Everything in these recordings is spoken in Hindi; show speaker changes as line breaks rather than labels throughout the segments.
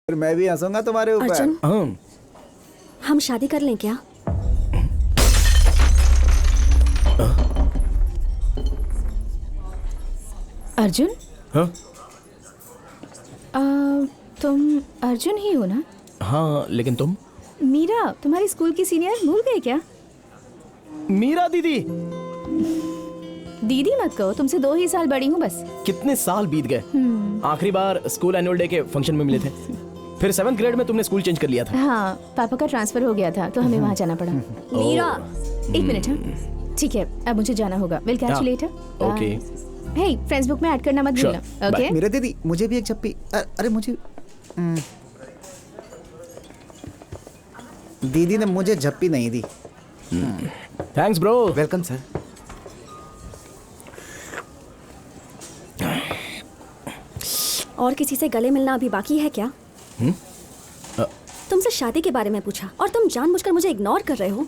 फिर मैं भी हंसूंगा तुम्हारे ऊपर।
अर्जुन, हम शादी कर लें क्या?
अर्जुन,
हाँ
तुम अर्जुन ही हो ना?
हाँ, लेकिन तुम?
मीरा, तुम्हारी स्कूल की सीनियर, भूल गए क्या?
मीरा दीदी?
दीदी मत कहो, तुमसे 2 ही साल बड़ी हूँ बस।
कितने साल बीत गए। आखिरी बार स्कूल एनुअल डे के फंक्शन में मिले थे, फिर 7th ग्रेड में तुमने स्कूल चेंज कर लिया था।
हाँ, पापा का ट्रांसफर हो गया था तो हमें वहाँ जाना पड़ा।
मीरा,
1 मिनट। हाँ ठीक है, अब मुझे जाना होगा। Will catch you later.
Okay.
Hey, Facebook में ऐड करना मत
Sure.
भूलना। ओके?
मेरे दीदी, मुझे भी एक झप्पी। अरे मुझे दीदी ने मुझे झप्पी नहीं दी।
Thanks bro.
Welcome sir.
और किसी से गले मिलना अभी बाकी है क्या? तुमसे शादी के बारे में पूछा और तुम जानबूझकर मुझे इग्नोर कर रहे हो।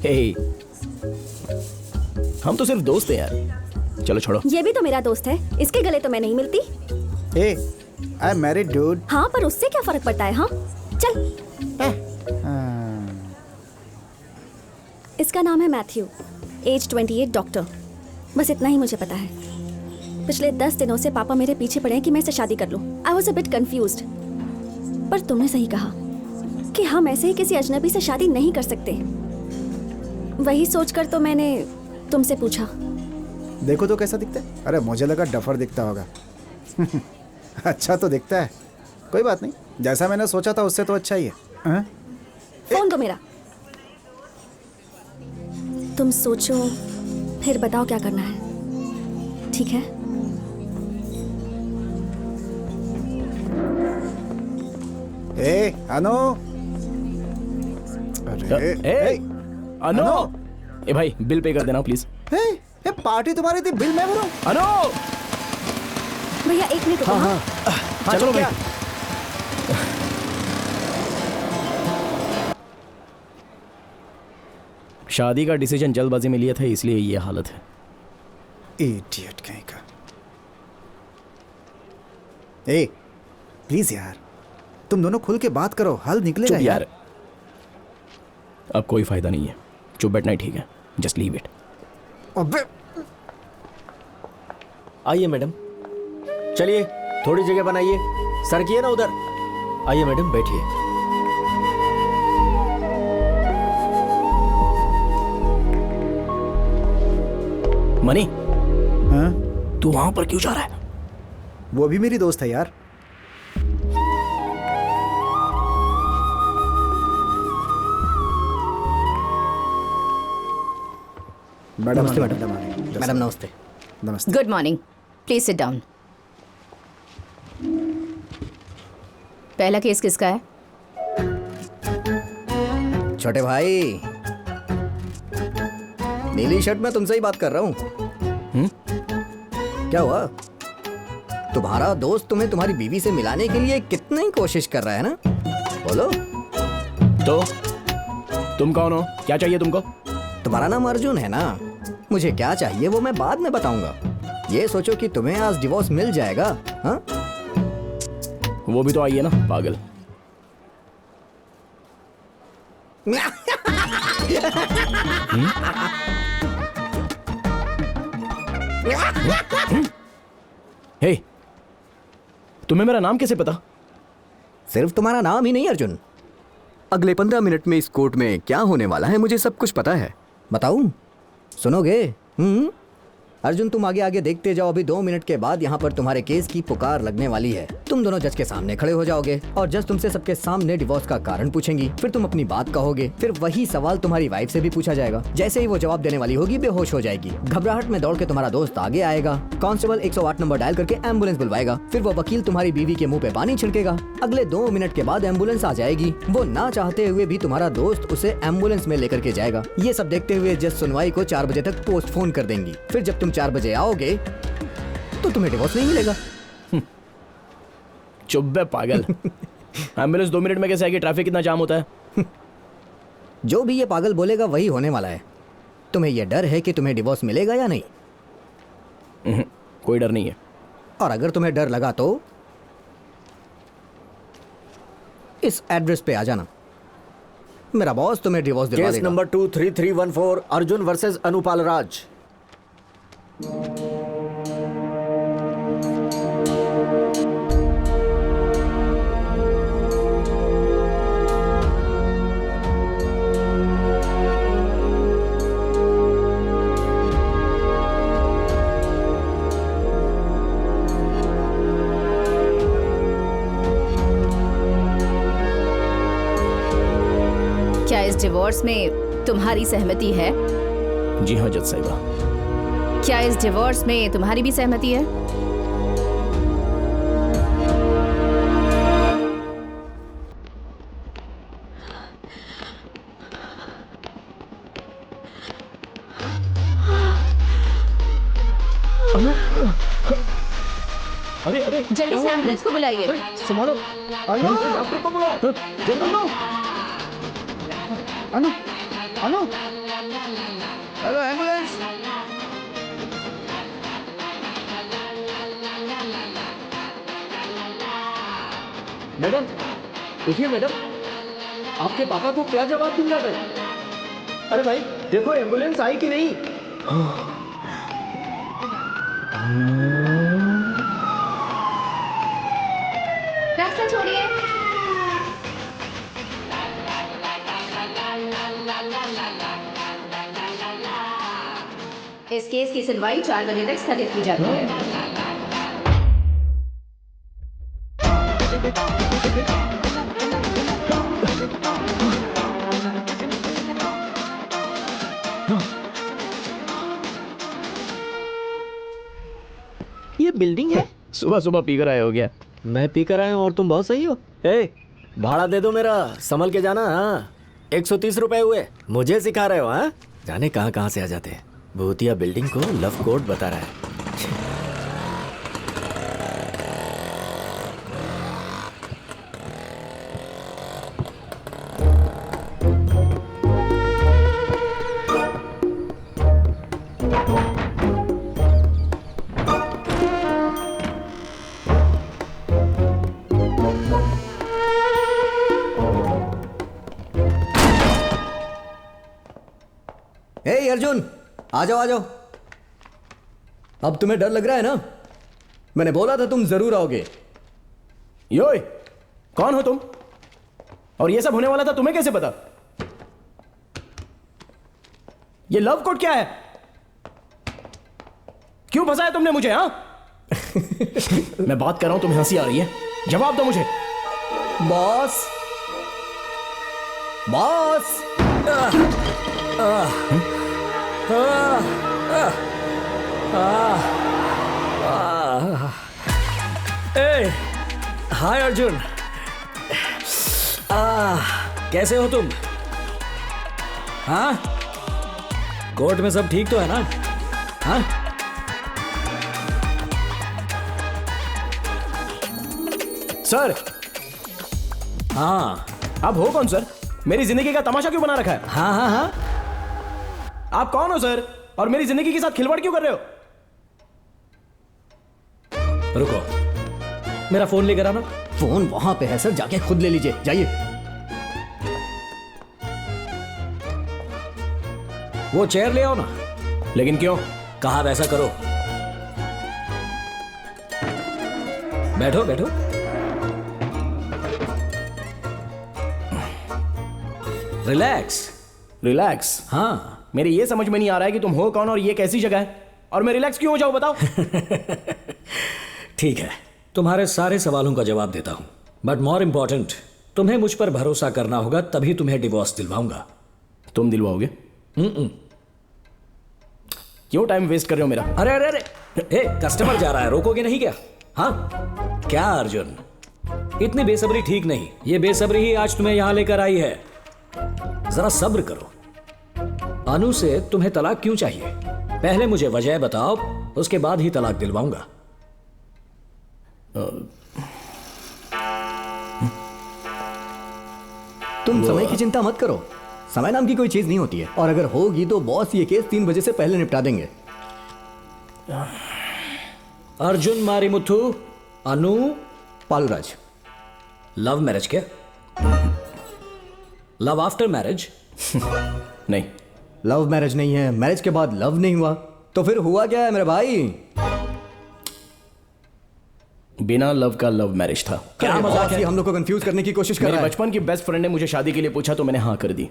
हे, हम तो सिर्फ दोस्त हैं यार। चलो छोड़ो।
ये भी तो मेरा दोस्त है, इसके गले तो मैं नहीं मिलती।
ए, आई एम मैरिड डूड।
हाँ, पर उससे क्या फर्क पड़ता है? हाँ चल। इसका नाम है मैथ्यू, एज 28, डॉक्टर। बस इतना ही मुझे पता है। पिछले 10 दिनों से पापा मेरे पीछे पड़े हैं कि मैं इससे शादी कर लूं। I was a bit confused, पर तुमने सही कहा कि हम ऐसे ही किसी अजनबी से शादी नहीं कर सकते। वही सोचकर तो मैंने तुमसे पूछा।
देखो तो कैसा दिखता है। अरे मुझे लगा डफर दिखता होगा। अच्छा तो दिखता है। कोई बात नहीं, जैसा मैंने सोचा था उससे तो अच्छा ही है। हाँ?
फोन दो मेरा। तुम सोचो फिर बताओ क्या करना है, ठीक है?
ए, अनु। अरे
ए, अनु। ए भाई, बिल पे कर देना प्लीज।
ए, पार्टी तुम्हारी थी, बिल मैं भरूं।
अनु।
भैया 1 मिनट रुको। हाँ,
चलो भाई। शादी का डिसीजन जल्दबाजी में लिया था, इसलिए ये हालत है।
इडियट कहीं का। ए, प्लीज यार, तुम दोनों खुल के बात करो, हल निकलेगा
चुप यार। अब कोई फायदा नहीं है, चुप बैठना ही ठीक है। Just leave it.
अबे
आइए मैडम, चलिए थोड़ी जगह बनाइए। सर किए ना उधर। आइए मैडम, बैठिए।
मनी,
हाँ?
तू वहां पर क्यों जा रहा है?
वो भी मेरी दोस्त है यार। मैडम
नमस्ते
मैडम
मैडम। मैडम नमस्ते।
नमस्ते।
Good morning, please sit down. पहला केस किसका है?
छोटे भाई, नीली शर्ट में तुमसे ही बात कर रहा हूँ। क्या हुआ? तुम्हारा दोस्त तुम्हें तुम्हारी बीवी से मिलाने के लिए कितनी कोशिश कर रहा है ना? बोलो।
तो तुम कौन हो? क्या चाहिए तुमको?
तुम्हारा नाम अर्जुन है ना? मुझे क्या चाहिए वो मैं बाद में बताऊंगा। ये सोचो कि तुम्हें आज डिवोर्स मिल जाएगा। हाँ?
वो भी तो आई है ना, पागल। हे, तुम्हें मेरा नाम कैसे पता?
सिर्फ तुम्हारा नाम ही नहीं अर्जुन, अगले 15 मिनट में इस कोर्ट में क्या होने वाला है मुझे सब कुछ पता है। बताऊं? सुनोगे? अर्जुन, तुम आगे आगे देखते जाओ। अभी 2 मिनट के बाद यहाँ पर तुम्हारे केस की पुकार लगने वाली है। तुम दोनों जज के सामने खड़े हो जाओगे और जज तुमसे सबके सामने डिवोर्स का कारण पूछेंगी। फिर तुम अपनी बात कहोगे। फिर वही सवाल तुम्हारी वाइफ से भी पूछा जाएगा। जैसे ही वो जवाब देने वाली होगी, बेहोश हो जाएगी। घबराहट में दौड़ के तुम्हारा दोस्त आगे आएगा। कांस्टेबल 108 नंबर डायल करके एम्बुलेंस बुलवाएगा। फिर वो वकील तुम्हारी बीवी के मुंह पे पानी छिड़केगा। अगले 2 मिनट के बाद एम्बुलेंस आ जाएगी। वो ना चाहते हुए भी तुम्हारा दोस्त उसे एम्बुलेंस में लेकर के जाएगा। ये सब देखते हुए जज सुनवाई को 4 बजे तक पोस्टपोन कर देंगी। फिर जब तुम 4 बजे आओगे तो तुम्हें डिवोर्स नहीं मिलेगा।
चुप बे पागल। एम्बुलेंस 2 मिनट में कैसे आएगी? ट्रैफिक कितना जाम होता है।
जो भी ये पागल बोलेगा वही होने वाला है। तुम्हें यह डर है कि तुम्हें डिवोर्स मिलेगा या नहीं?
कोई डर नहीं है।
और अगर तुम्हें डर लगा तो इस एड्रेस पे आ जाना। मेरा बॉस तुम्हें डिवोर्स दिलवा
केस
देगा।
नंबर 23314 अर्जुन वर्सेस अनुपाल राज।
क्या इस डिवोर्स में तुम्हारी सहमति है?
जी हाँ जज साहिबा।
क्या इस डिवोर्स में तुम्हारी भी सहमति है? जल्दी से एम्बुलेंस को बुलाइए।
मैडम देखिए मैडम, आपके पापा को क्या जवाब दूंगा मैं? अरे भाई देखो एम्बुलेंस आई कि नहीं।
रास्ता छोड़िए। इस केस की सुनवाई 4 बजे तक स्थगित की जाती है।
ये बिल्डिंग है?
सुबह सुबह पीकर आए हो गया।
मैं पी कर आया हूँ और तुम बहुत सही हो। ए, भाड़ा दे दो मेरा, संभल के जाना। हाँ 130 रुपए हुए। मुझे सिखा रहे हो? हाँ जाने कहाँ कहाँ से आ जाते हैं। भूतिया बिल्डिंग को लव कोड बता रहा है।
हे अर्जुन, आ जाओ आ जाओ। अब तुम्हें डर लग रहा है ना? मैंने बोला था तुम जरूर आओगे।
योय, कौन हो तुम? और ये सब होने वाला था तुम्हें कैसे पता? ये लव कोड क्या है? क्यों फंसाया तुमने मुझे? हाँ मैं बात कर रहा हूं, तुम्हें हंसी आ रही है? जवाब दो मुझे।
बॉस बॉस
हाय अर्जुन। कैसे हो तुम? हाँ कोर्ट में सब ठीक तो है ना? हाँ
सर।
हाँ
आप हो कौन सर? मेरी जिंदगी का तमाशा क्यों बना रखा है?
हाँ हाँ हाँ
आप कौन हो सर? और मेरी जिंदगी के साथ खिलवाड़ क्यों कर रहे हो?
रुको, मेरा फोन लेकर आना।
फोन वहां पे है सर, जाके खुद ले लीजिए, जाइए।
वो चेयर ले आओ ना।
लेकिन क्यों?
कहा वैसा करो। बैठो बैठो। रिलैक्स।
रिलैक्स?
हाँ
मेरे ये समझ में नहीं आ रहा है कि तुम हो कौन और ये कैसी जगह है, और मैं रिलैक्स क्यों हो जाऊं, बताओ।
ठीक है, तुम्हारे सारे सवालों का जवाब देता हूं, बट मोर इंपॉर्टेंट, तुम्हें मुझ पर भरोसा करना होगा, तभी तुम्हें डिवोर्स दिलवाऊंगा।
तुम दिलवाओगे? क्यों टाइम वेस्ट कर रहे हो मेरा?
अरे अरे अरे, हे कस्टमर जा रहा है, रोकोगे नहीं क्या? हाँ क्या अर्जुन, इतनी बेसब्री ठीक नहीं। ये बेसब्री ही आज तुम्हें यहां लेकर आई है। जरा सब्र करो। अनु से तुम्हें तलाक क्यों चाहिए? पहले मुझे वजह बताओ, उसके बाद ही तलाक दिलवाऊंगा।
तुम समय की चिंता मत करो, समय नाम की कोई चीज नहीं होती है, और अगर होगी तो बॉस ये केस 3 बजे से पहले निपटा देंगे।
अर्जुन मारीमुथु, अनु
पालूराज।
लव मैरिज क्या? Love after marriage?
नहीं,
लव मैरिज नहीं है, मैरिज के बाद लव नहीं हुआ, तो फिर हुआ क्या है मेरे भाई?
बिना लव का लव मैरिज था।
क्या मजाक है?
हम लोग को कंफ्यूज करने की कोशिश कर
मेरे
रहा है।
बचपन की बेस्ट फ्रेंड ने मुझे शादी के लिए पूछा तो मैंने हाँ कर दी।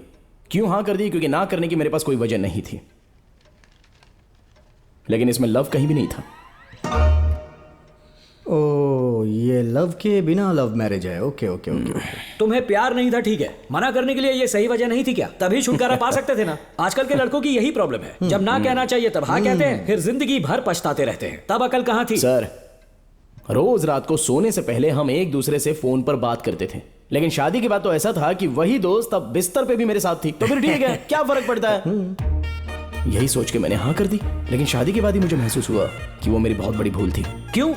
क्यों हाँ कर दी? क्योंकि ना करने की मेरे पास कोई वजह नहीं थी, लेकिन इसमें लव कहीं भी नहीं था।
ओ, ये लव के बिना लव मैरिज है। Okay okay okay.
तुम्हें प्यार नहीं था, ठीक है, मना करने के लिए ये सही वजह नहीं थी क्या? तभी छुटकारा पा सकते थे ना। आजकल के लड़कों की यही प्रॉब्लम है, जब ना कहना चाहिए तब हाँ कहते हैं, फिर जिंदगी भर पछताते रहते हैं। तब अकल कहाँ थी?
सर, रोज रात को सोने से पहले हम एक दूसरे से फोन पर बात करते थे, लेकिन शादी के बाद तो ऐसा था कि वही दोस्त अब बिस्तर पे भी मेरे साथ थी। तो फिर ठीक है, क्या फर्क पड़ता है? यही सोच के मैंने हाँ कर दी, लेकिन शादी के बाद ही मुझे महसूस हुआ कि वो मेरी बहुत बड़ी भूल थी।
क्यों?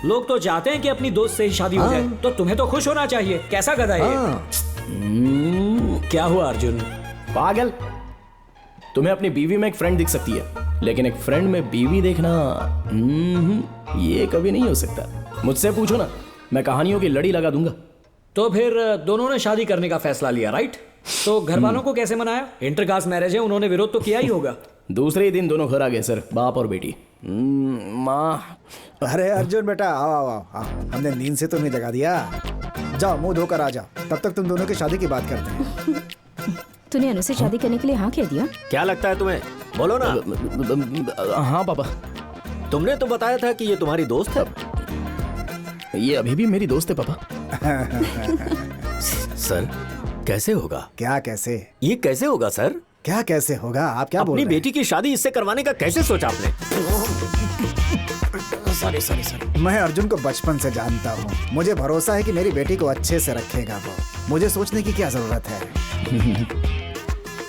लोग तो चाहते हैं कि अपनी दोस्त से ही शादी हो जाए, तो तुम्हें तो खुश होना चाहिए। कैसा गधा है ये? क्या हुआ अर्जुन?
पागल, तुम्हें अपनी बीवी में एक फ्रेंड दिख सकती है, लेकिन एक फ्रेंड में बीवी देखना ये कभी नहीं हो सकता। मुझसे पूछो ना, मैं कहानियों की लड़ी लगा दूंगा।
तो फिर दोनों ने शादी करने का फैसला लिया, राइट? तो घर वालों को कैसे मनाया? इंटरकास्ट मैरिज है, उन्होंने विरोध तो किया ही होगा।
दूसरे ही दिन दोनों घर आ गए सर, बाप और बेटी। माँ,
अरे अर्जुन बेटा, आओ आओ आओ आओ। हमने नींद से तुम्हें जगा दिया। जाओ मुंह धोकर आ जाओ, तब तक तुम दोनों की शादी की बात करते हैं।
तूने अनु से शादी करने के लिए हाँ कह दिया?
क्या लगता है तुम्हें? बोलो ना।
हाँ पापा।
तुमने तो बताया था कि ये तुम्हारी दोस्त है।
ये अभी भी मेरी दोस्त है पापा।
सर, कैसे होगा?
क्या कैसे?
ये कैसे होगा सर?
क्या कैसे होगा? आप क्या बोल
अपनी
रहे हैं?
बेटी की शादी इससे करवाने का कैसे सोचा आपने?
सॉरी। मैं अर्जुन को बचपन से जानता हूँ। मुझे भरोसा है कि मेरी बेटी को अच्छे से रखेगा वो। मुझे सोचने की क्या जरूरत है?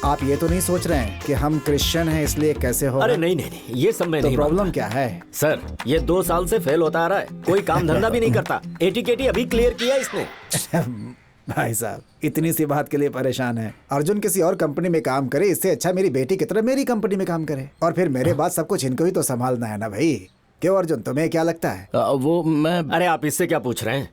आप ये तो नहीं सोच रहे हैं कि हम क्रिश्चियन हैं इसलिए कैसे होगा?
अरे नहीं, ये सब मैं
तो
नहीं
प्रॉब्लम
मानता।
क्या है?
सर, ये 2 साल से फेल होता आ रहा है, कोई काम धंधा भी नहीं करता। एटीकेटी अभी क्लियर किया इसने।
भाई साहब, इतनी सी बात के लिए परेशान है? अर्जुन किसी और कंपनी में काम करे, इससे अच्छा मेरी बेटी की तरह मेरी कंपनी में काम करे, और फिर मेरे बाद सब कुछ इनको ही तो संभालना है ना भाई। क्यों अर्जुन, तुम्हें क्या लगता है?
वो मैं
अरे आप इससे क्या पूछ रहे हैं?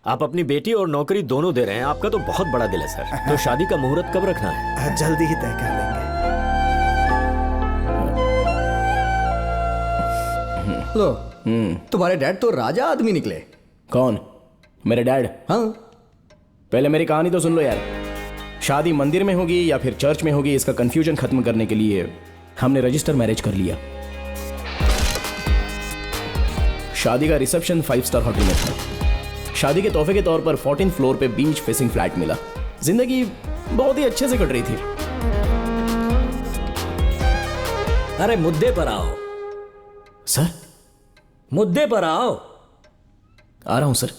आप अपनी बेटी और नौकरी दोनों दे रहे हैं। आपका तो बहुत बड़ा दिल है सर। तो शादी का मुहूर्त कब रखना है?
जल्दी ही तय कर लेंगे।
लो, तुम्हारे डैड तो राजा आदमी निकले।
कौन? मेरे डैड?
हाँ,
पहले मेरी कहानी तो सुन लो यार। शादी मंदिर में होगी या फिर चर्च में होगी, इसका कंफ्यूजन खत्म करने के लिए हमने रजिस्टर मैरिज कर लिया। शादी का रिसेप्शन 5 स्टार होटल में था। शादी के तोहफे के तौर पर 14th फ्लोर पे बीच फेसिंग फ्लैट मिला। जिंदगी बहुत ही अच्छे से कट रही थी।
अरे मुद्दे पर आओ
सर,
मुद्दे पर आओ।
आ रहा हूं सर।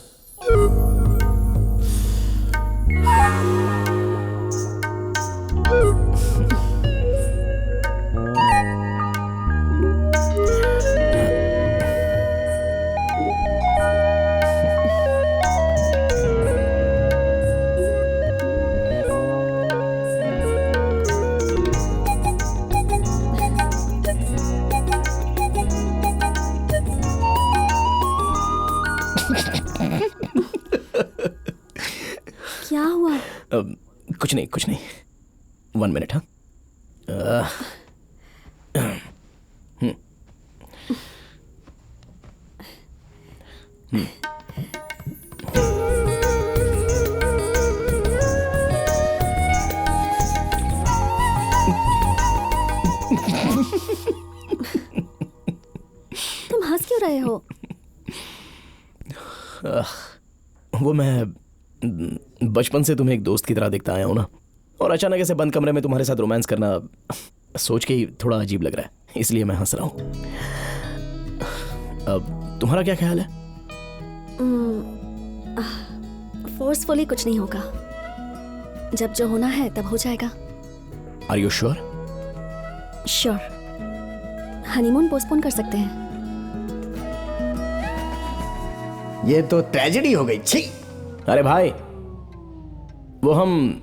क्या हुआ?
कुछ नहीं 1 मिनट। हाँ,
तुम हंस क्यों रहे हो?
वो मैं बचपन से तुम्हें एक दोस्त की तरह देखता आया हूं ना, और अचानक ऐसे बंद कमरे में तुम्हारे साथ रोमांस करना सोच के ही थोड़ा अजीब लग रहा है, इसलिए मैं हंस रहा हूं। अब तुम्हारा क्या ख्याल है?
फोर्सफुली कुछ नहीं होगा। जब जो होना है तब हो जाएगा।
Are you sure?
Sure. Honeymoon postpone कर सकते हैं।
ये तो ट्रेजेडी हो गई। छी!
अरे भाई, वो हम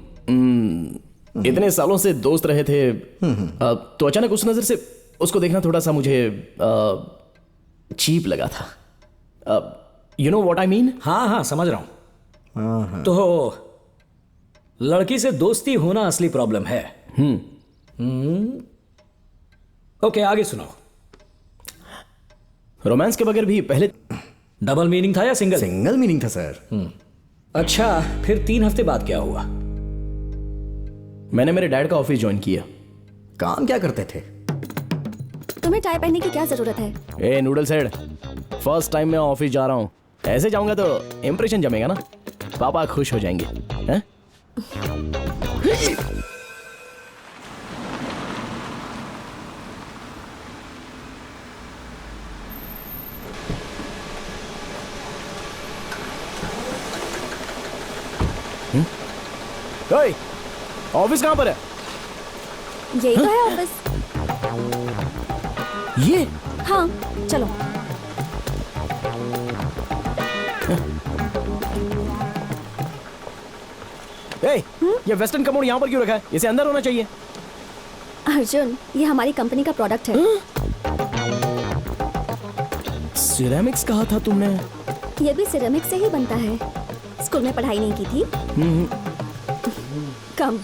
इतने सालों से दोस्त रहे थे, तो अचानक उस नजर से उसको देखना थोड़ा सा मुझे चीप लगा था। You know what I mean?
हाँ समझ रहा हूं। तो लड़की से दोस्ती होना असली प्रॉब्लम है। ओके, आगे सुनाओ।
रोमांस के बगैर भी पहले
डबल मीनिंग था या सिंगल?
सिंगल मीनिंग था सर।
अच्छा, फिर 3 हफ्ते बाद क्या हुआ?
मैंने मेरे डैड का ऑफिस ज्वाइन किया।
काम क्या करते थे?
तुम्हें टाई पहनने की क्या जरूरत है?
ए नूडल्स हेड, फर्स्ट टाइम मैं ऑफिस जा रहा हूँ, ऐसे जाऊंगा तो इंप्रेशन जमेगा ना, पापा खुश हो जाएंगे। हैं? ओए, ऑफिस कहाँ पर है?
यही तो है ऑफिस।
ये
हाँ, चलो।
ए, ये वेस्टर्न कमोड यहाँ पर क्यों रखा है? इसे अंदर होना चाहिए।
अर्जुन, ये हमारी कंपनी का प्रोडक्ट है।
सिरेमिक्स कहा था तुमने?
ये भी सिरेमिक से ही बनता है। स्कूल में पढ़ाई नहीं की थी? Come.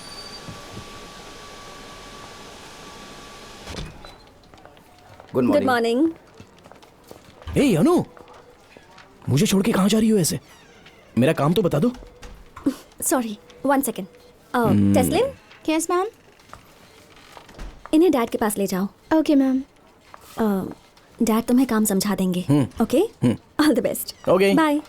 Good
good
morning.
Morning.
ए अनु, मुझे छोड़ के कहाँ जा रही हो ऐसे? मेरा काम तो बता दो।
Sorry, 1 second. टेस्लिन,
यस मैम।
इन्हें डैड के पास ले जाओ।
Okay ma'am.
डैड तुम्हें काम समझा देंगे। Okay, all the best.
Okay.
Bye.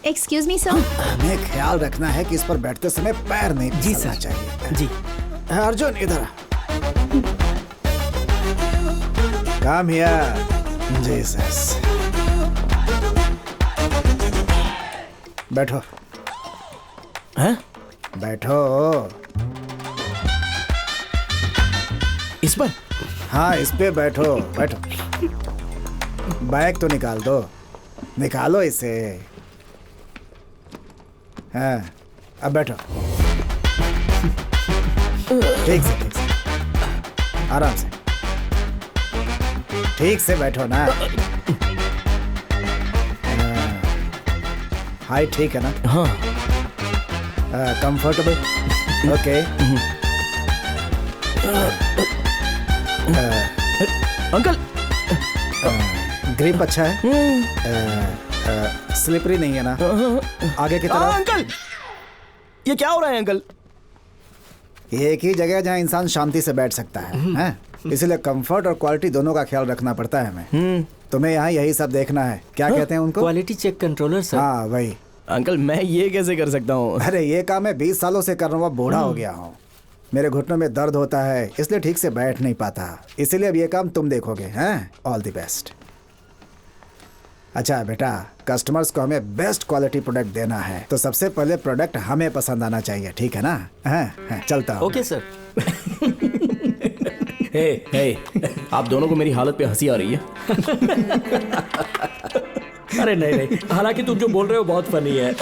Excuse me sir.
हमें ख्याल रखना है कि इस पर बैठते समय पैर नहीं फिसलना चाहिए।
जी।
अर्जुन इधर आ। Come here, Jesus. बैठो।
हैं?
बैठो।
इस पर?
हाँ, इस पे बैठो। बैठो। बैग तो निकाल दो। निकालो इसे। हाँ, अब बैठो। ठीक से आराम से। ठीक से बैठो ना। हाई ठीक है ना?
हाँ।
कंफर्टेबल? ओके।
अंकल,
ग्रिप अच्छा है? स्लिपरी नहीं है ना? आगे की तरफ?
अंकल, ये क्या हो रहा है अंकल?
ये एक ही जगह जहाँ इंसान शांति से बैठ सकता है, हैं? इसलिए कंफर्ट और क्वालिटी दोनों का ख्याल रखना पड़ता है हमें। तुम्हें यहाँ यही सब देखना है। क्या कहते हैं उनको?
Quality check controller sir.
हाँ, वही।
अंकल, मैं ये कैसे कर सकता हूँ?
अरे ये काम मैं 20 सालों से कर रहा हूँ, अब बूढ़ा हो गया हूँ। मेरे घुटनों में दर्द होता है, इसलिए ठीक से बैठ नहीं पाता। इसीलिए अब ये काम तुम देखोगे, हैं? All the best. अच्छा बेटा, कस्टमर्स को हमें बेस्ट क्वालिटी प्रोडक्ट देना है, तो सबसे पहले प्रोडक्ट हमें पसंद आना चाहिए, ठीक है ना? हैं? चलता हूँ।
Okay sir.
हे, आप दोनों को मेरी हालत पे हंसी आ रही है।
अरे नहीं नहीं, हालांकि तुम जो बोल रहे हो बहुत फनी है।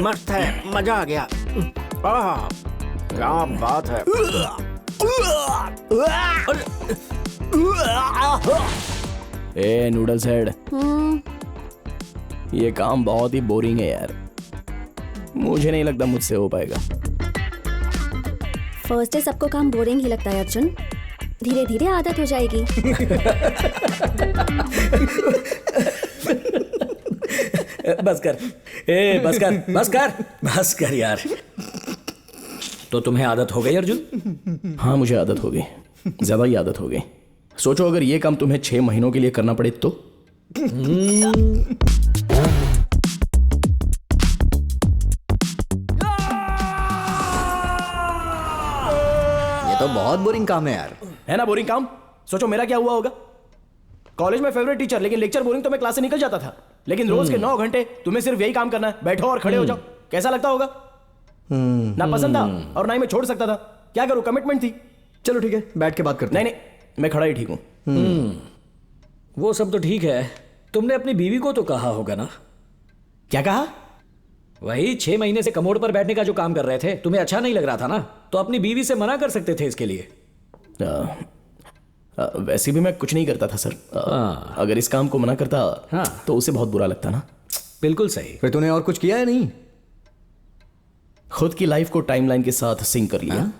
मस्त है, मजा आ गया। आह, क्या बात है।
ए नूडल्स हेड, ये काम बहुत ही बोरिंग है यार। मुझे नहीं लगता मुझसे हो पाएगा।
फर्स्ट डे सबको काम बोरिंग ही लगता है अर्जुन, धीरे धीरे आदत हो जाएगी।
बस कर, बस कर, बस कर, बस कर यार। तो तुम्हें आदत हो गई अर्जुन?
हाँ, मुझे आदत हो गई, ज्यादा ही आदत हो गई। सोचो अगर ये काम तुम्हें 6 महीनों के लिए करना पड़े तो?
ये तो बहुत बोरिंग काम है यार।
है ना बोरिंग काम? सोचो मेरा क्या हुआ होगा। कॉलेज में फेवरेट टीचर, लेकिन लेक्चर बोरिंग तो मैं क्लास से निकल जाता था। लेकिन रोज के 9 घंटे तुम्हें सिर्फ यही काम करना है, बैठो और खड़े हो जाओ। कैसा लगता होगा? ना पसंद था और ना ही मैं छोड़ सकता था। क्या करूं, कमिटमेंट थी।
चलो ठीक है, बैठ के बात करते हैं।
नहीं, मैं खड़ा ही ठीक हूं।
वो सब तो ठीक है, तुमने अपनी बीवी को तो कहा होगा ना?
क्या कहा?
वही 6 महीने से कमोड पर बैठने का जो काम कर रहे थे, तुम्हें अच्छा नहीं लग रहा था ना? तो अपनी बीवी से मना कर सकते थे इसके लिए।
वैसे भी मैं कुछ नहीं करता था सर। अगर इस काम को मना करता तो उसे बहुत बुरा लगता ना।
बिल्कुल सही।
फिर तूने और कुछ किया है नहीं?
खुद की लाइफ को टाइमलाइन के साथ सिंक कर लिया।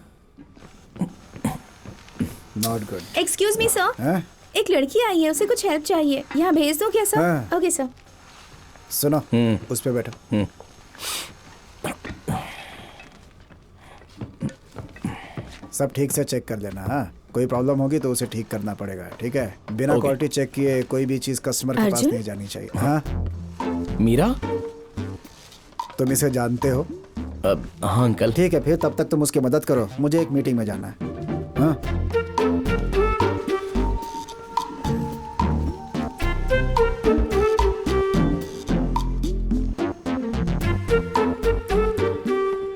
Not good.
Excuse me sir, एक लड़की आई है, उसे कुछ हेल्प चाहिए, यहाँ भेज दो क्या सर?
हाँ।
Okay sir.
सुनो, उस पे बैठो। सब ठीक से चेक कर लेना। हाँ, कोई प्रॉब्लम होगी तो उसे ठीक करना पड़ेगा, ठीक है? बिना क्वालिटी चेक किए कोई भी चीज कस्टमर के पास
अर्जुन?
नहीं जानी चाहिए। हाँ,
मीरा?
तुम इसे जानते हो?
हाँ अंकल।
ठीक है, फिर तब तक तुम उसकी मदद करो, मुझे एक मीटिंग में जाना है। हाँ,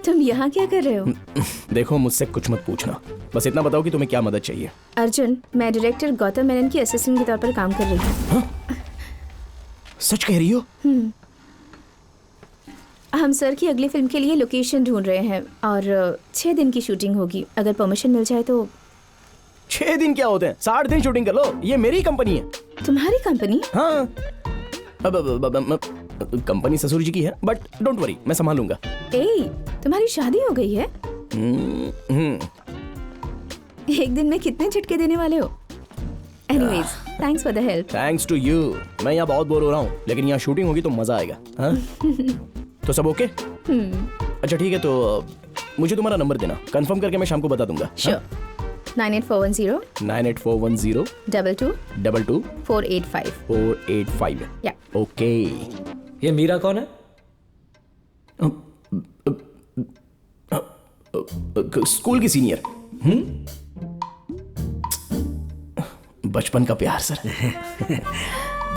तुम यहाँ क्या कर रहे हो?
देखो, मुझसे कुछ मत पूछना, बस इतना बताओ कि तुम्हें क्या मदद चाहिए।
अर्जुन, मैं डायरेक्टर गौतम मेनन की असिस्टेंट के तौर पर काम कर रही हूँ।
सच कह रही हो?
हम सर की अगली फिल्म के लिए लोकेशन ढूंढ रहे हैं और 6 दिन की शूटिंग होगी। अगर परमिशन मिल जाए तो।
6 दिन क्या होते हैं, 60 दिन शूटिंग कर लो। ये मेरी कंपनी है।
तुम्हारी कंपनी?
हाँ, कंपनी ससुर जी की है, बट डोंट वरी, मैं संभालूंगा।
तुम्हारी शादी हो गई है? एक दिन में कितने झटके देने वाले हो? Anyways, thanks for the help.
Thanks to you. मैं यहाँ बहुत बोर हो रहा हूँ, लेकिन यहाँ शूटिंग होगी तो मजा आएगा। हाँ? तो सब ओके? अच्छा ठीक है, तो मुझे तुम्हारा नंबर देना, कंफर्म करके मैं शाम को बता दूंगा।
श्योर। 98410
98410
22
22
485।
485।
या।
ओके।
ये मीरा कौन है?
स्कूल की सीनियर। बचपन का प्यार सर।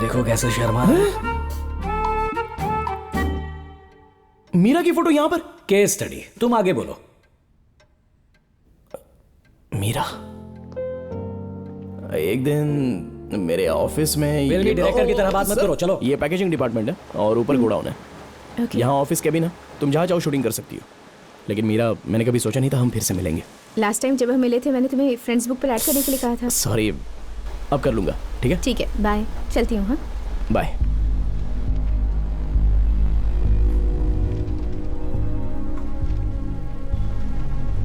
देखो कैसे शर्मा रहा है।
मीरा की फोटो यहाँ पर?
Case study. तुम आगे बोलो।
मीरा एक दिन मेरे ऑफिस में
फिल्मी डायरेक्टर की तरह बात मत करो, चलो।
ये पैकेजिंग डिपार्टमेंट है और ऊपर गोडाउन है। यहाँ ऑफिस कैबिन है, तुम जहाँ चाहो शूटिंग कर सकती हो। लेकिन मीरा, मैंने कभी सोचा नहीं था हम फिर से मिलेंगे।
लास्ट टाइम जब हम मिले थे मैंने तुम्हें फ्रेंड्स बुक पर ऐड करने के लिए कहा था।
सॉरी, अब कर लूंगा। ठीक है?
ठीक है, बाय। चलती हूँ। हाँ,
बाय।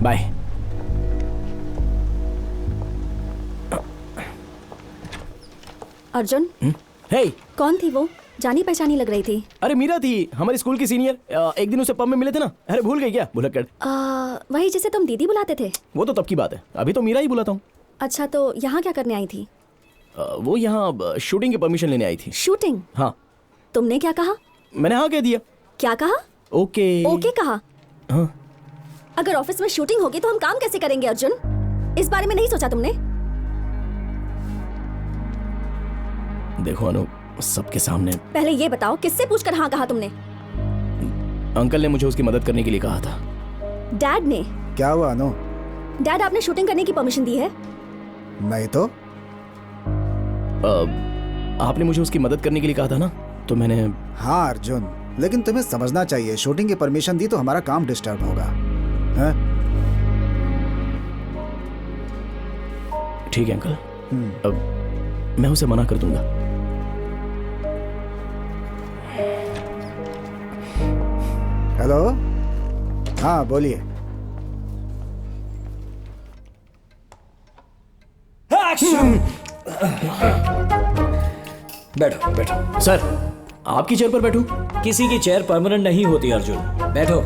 बाय।
अर्जुन,
हे,
कौन थी वो? जानी पहचानी लग रही थी।
अरे मीरा थी, हमारी स्कूल की सीनियर। एक दिन उसे पब में मिले थे ना। अरे भूल गई क्या? भुलक्कड़।
वही जिसे तुम दीदी बुलाते थे।
वो तो तब की बात है, अभी तो मीरा ही बुलाता हूँ।
अच्छा, तो यहाँ क्या करने आई थी?
वो यहाँ शूटिंग की परमिशन लेने आई थी।
शूटिंग?
हाँ।
तुमने क्या कहा?
मैंने हाँ कह दिया।
क्या कहा?
ओके।
ओके कहा?
हाँ।
अगर ऑफिस में शूटिंग होगी तो हम काम कैसे करेंगे अर्जुन? इस बारे में नहीं सोचा तुमने?
देखो अनु, सबके सामने।
पहले ये बताओ, किससे पूछकर हाँ कहा तुमने?
अंकल ने मुझे उसकी मदद करने के लिए कहा था।
डैड ने?
क्या हुआ अनु?
डैड, आपने शूटिंग करने की परमिशन दी है?
नहीं तो।
आपने मुझे उसकी मदद करने के लिए कहा था ना, तो मैंने।
हाँ अर्जुन, लेकिन तुम्हें समझना चाहिए, शूटिंग की परमिशन दी तो हमारा काम डिस्टर्ब होगा। हाँ?
ठीक है अंकल, अब मैं उसे मना कर दूंगा।
हेलो, हाँ बोलिए।
बैठो बैठो।
सर, आपकी चेयर पर बैठूं?
किसी की चेयर परमानेंट नहीं होती अर्जुन, बैठो।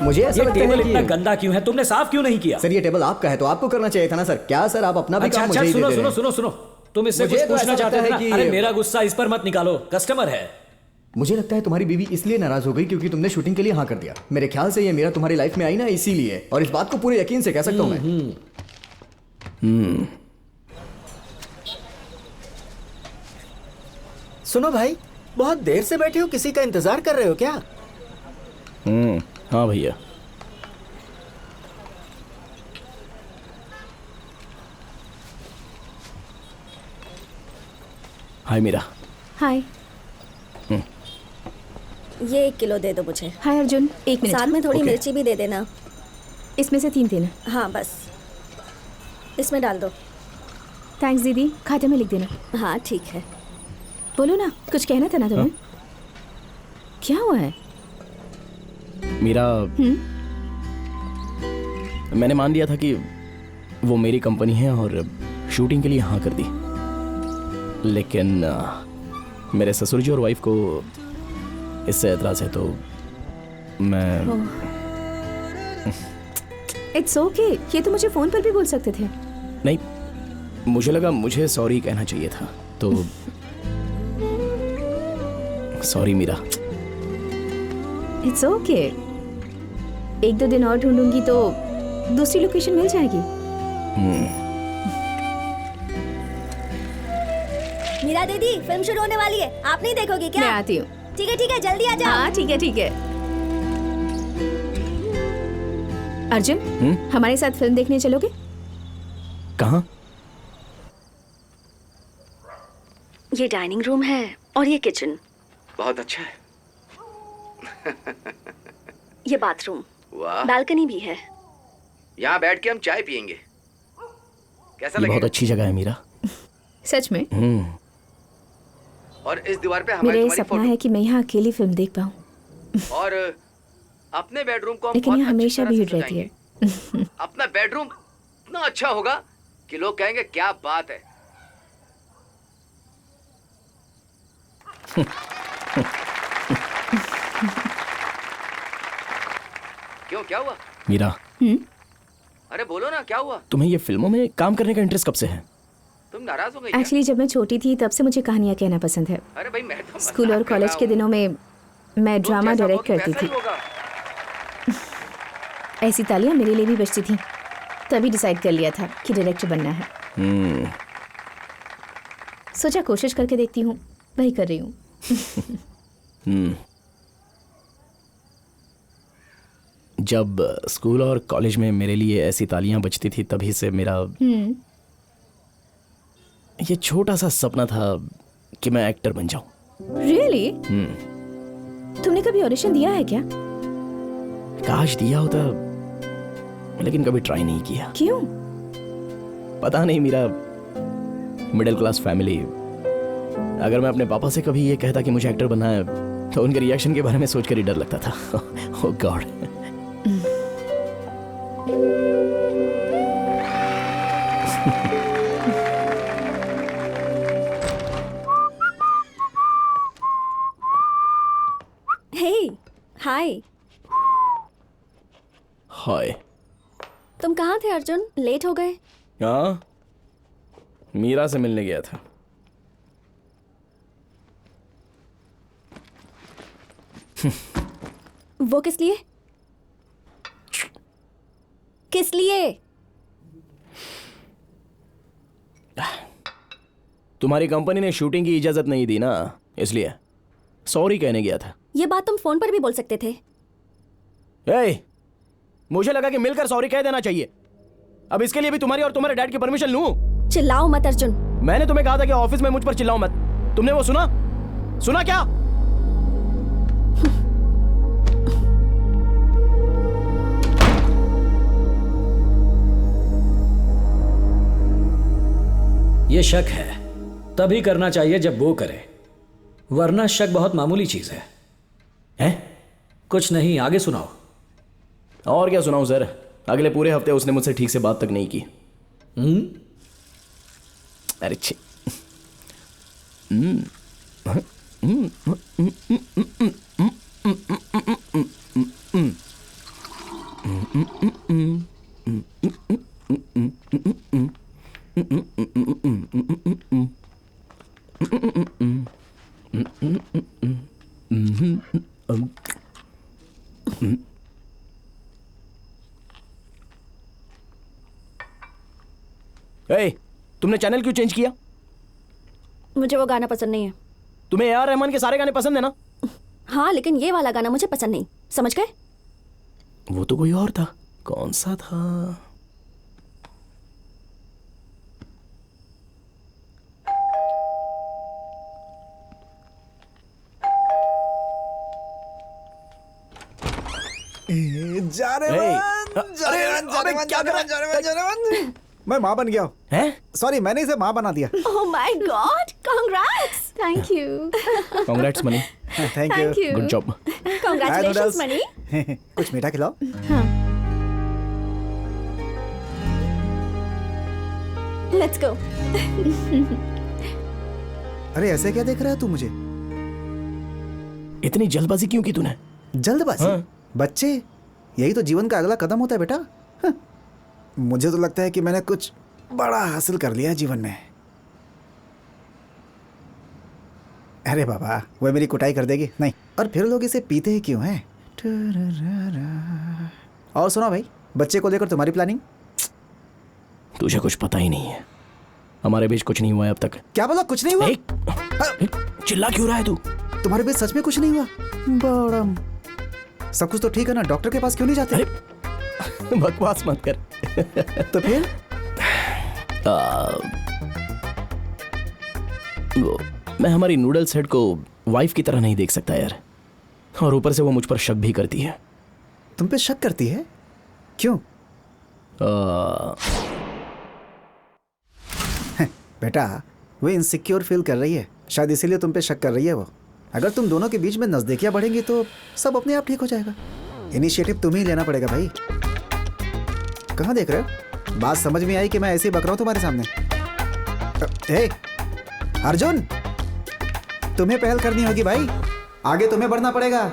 मुझे ऐसा
ये
लगता
टेबल
है
इतना
कि
गंदा क्यों है? तुमने साफ क्यों नहीं किया?
सर ये टेबल आपका है तो आपको करना चाहिए था ना सर। क्या सर, आप अपना भी
अच्छा
काम
अच्छा,
मुझे ही दे
सुनो
दे रहे
सुनो
हैं।
सुनो सुनो, तुम इससे
मुझे
कुछ
तो
पूछना
ऐसा
चाहते
लगता
थे
है
ना?
कि-
अरे मेरा गुस्सा इस पर मत निकालो, कस्टमर है।
मुझे लगता है तुम्हारी बीवी इसलिए नाराज हो गई क्योंकि तुमने शूटिंग के लिए हाँ कर दिया। मेरे ख्याल से ये मेरा तुम्हारी लाइफ में आई ना, इसीलिए। और इस बात को पूरे यकीन से कह सकता हूँ मैं।
सुनो भाई, बहुत देर से बैठे हो, किसी का इंतजार कर रहे हो क्या?
हाँ भैया। हाय मीरा।
हाय।
ये 1 किलो दे दो मुझे।
हाय अर्जुन, 1 मिनट।
साथ में थोड़ी
ओके।
मिर्ची भी दे देना।
इसमें से 3 देना।
हाँ बस, इसमें डाल दो।
थैंक्स दीदी, खाते में लिख देना।
हाँ ठीक है।
बोलो ना, कुछ कहना था ना तुम्हें? क्या हुआ है?
मीरा, मैंने मान लिया था कि वो मेरी कंपनी है और शूटिंग के लिए हाँ कर दी, लेकिन मेरे ससुर जी और वाइफ को इससे एतराज है, तो मैं
इट्स ओके, ये तो मुझे फोन पर भी बोल सकते थे।
नहीं, मुझे लगा मुझे सॉरी कहना चाहिए था, तो सॉरी मीरा।
इट्स ओके, 1-2 दिन और ढूंढूंगी तो दूसरी लोकेशन मिल जाएगी।
मीरा दीदी, फिल्म शुरू होने वाली है, आप नहीं देखोगी
मैं
क्या?
आती हूँ।
ठीक है, जल्दी आ जाओ।
हाँ ठीक है ठीक है। अर्जुन, हमारे साथ फिल्म देखने चलोगे?
कहाँ?
ये डाइनिंग रूम है और ये किचन,
बहुत अच्छा है।
ये बाथरूम,
वाह,
बालकनी भी है।
यहाँ बैठ के हम चाय पियेंगे, कैसा
ये बहुत
लगेगा?
अच्छी जगह है मीरा।
सच में?
और इस दीवार पे
मेरा
हमारी
ये
तुम्हारी
सपना है कि मैं यहाँ अकेली फिल्म देख पाऊँ,
फोटो और अपने बेडरूम को हम
लेकिन
बहुत
यहाँ
अच्छी
हमेशा
तरह से
भीड़ रहती है।
सजाएंगे। अपना बेडरूम इतना अच्छा होगा कि लोग कहेंगे क्या बात है। क्यों, क्या हुआ?
मीरा,
अरे बोलो ना, क्या हुआ?
तुम्हें ये फिल्मों में काम करने का इंटरेस्ट कब से है?
तुम नाराज हो गई क्या?
एक्चुअली जब मैं छोटी थी तब से मुझे कहानियाँ कहना पसंद है।
अरे भाई, मैं तो
स्कूल और
मजाक कर
कॉलेज
रहा
के
हूँ।
दिनों में मैं
तुम
ड्रामा
जैसा
डायरेक्ट
हो तो
करती
वैसा
थी।
ही होगा।
ऐसी तालियां मेरे लिए भी बजती थी, तभी डिसाइड कर लिया था कि डायरेक्टर बनना है। सोचा कोशिश करके देखती हूँ, वही कर रही हूँ।
जब स्कूल और कॉलेज में मेरे लिए ऐसी तालियां बजती थी, तभी से मेरा ये छोटा सा सपना था कि मैं एक्टर बन जाऊं।
रियली? तुमने कभी ऑडिशन दिया है क्या?
काश दिया होता, लेकिन कभी ट्राई नहीं किया।
क्यों?
पता नहीं, मेरा मिडिल क्लास फैमिली। अगर मैं अपने पापा से कभी ये कहता कि मुझे एक्टर बनना है, तो उनके रिएक्शन के बारे में सोचकर ही डर लगता था। ओह गॉड।
हे, हाय।
हाय।
तुम कहाँ थे अर्जुन? लेट हो गए।
हाँ, मीरा से मिलने गया था।
वो किस लिए? किस लिए?
तुम्हारी कंपनी ने शूटिंग की इजाजत नहीं दी ना, इसलिए सॉरी कहने गया था।
ये बात तुम फोन पर भी बोल सकते थे।
ए, मुझे लगा कि मिलकर सॉरी कह देना चाहिए। अब इसके लिए भी तुम्हारी और तुम्हारे डैड की परमिशन लूं?
चिल्लाओ मत अर्जुन।
मैंने तुम्हें कहा था कि ऑफिस में मुझ पर चिल्लाओ मत। तुमने वो सुना? सुना क्या?
ये शक है, तभी करना चाहिए जब वो करे, वरना शक बहुत मामूली चीज है।
हैं?
कुछ नहीं, आगे सुनाओ।
और क्या सुनाऊं सर? अगले पूरे हफ्ते उसने मुझसे ठीक से बात तक नहीं की। अरे छी। ए, तुमने चैनल क्यों चेंज किया?
मुझे वो गाना पसंद नहीं है।
तुम्हें ए आर रहमान के सारे गाने पसंद है ना?
हाँ, लेकिन ये वाला गाना मुझे पसंद नहीं, समझ गए?
वो तो कोई और था। कौन सा था?
मैं माँ बन गया हूँ।
हैं?
सॉरी, मैंने इसे माँ बना दिया।
ओह my God, congrats.
Thank you.
Congrats money,
thank
thank
you.
You.
Good job.
Congratulations money.
कुछ मीठा खिलाओ।
Let's go.
अरे ऐसे क्या देख रहा है तू मुझे?
इतनी जल्दबाजी क्यों की तूने?
जल्दबाजी?
हाँ।
बच्चे, यही तो जीवन का अगला कदम होता है बेटा। हाँ। मुझे तो लगता है कि मैंने कुछ बड़ा हासिल कर लिया जीवन में। अरे बाबा, वो मेरी कुटाई कर देगी नहीं। और फिर लोग इसे पीते ही क्यों हैं? और सुनो भाई, बच्चे को लेकर तुम्हारी प्लानिंग?
तुझे कुछ पता ही नहीं है, हमारे बीच कुछ नहीं हुआ है अब तक।
क्या बोला? कुछ नहीं हुआ?
चिल्ला क्यों रहा है तू?
तुम्हारे बीच सच में कुछ नहीं हुआ? बड़म, सब कुछ तो ठीक है ना? डॉक्टर के पास क्यों नहीं जाते?
बकवास मत कर।
तो फिर?
वो, मैं हमारी नूडल्स हेड को वाइफ की तरह नहीं देख सकता यार, और ऊपर से वो मुझ पर शक भी करती है।
तुम पे शक करती है? क्यों? बेटा, वो इनसिक्योर फील कर रही है, शायद इसीलिए तुम पे शक कर रही है वो। अगर तुम दोनों के बीच में नजदीकियां बढ़ेंगी तो सब अपने आप ठीक हो जाएगा। इनिशिएटिव तुम्हें ही लेना पड़ेगा भाई। कहाँ देख रहे हो? बात समझ में आई कि मैं ऐसे ही बक रहा हूँ तुम्हारे सामने? हे अर्जुन, तुम्हें पहल करनी होगी भाई, आगे तुम्हें बढ़ना पड़ेगा।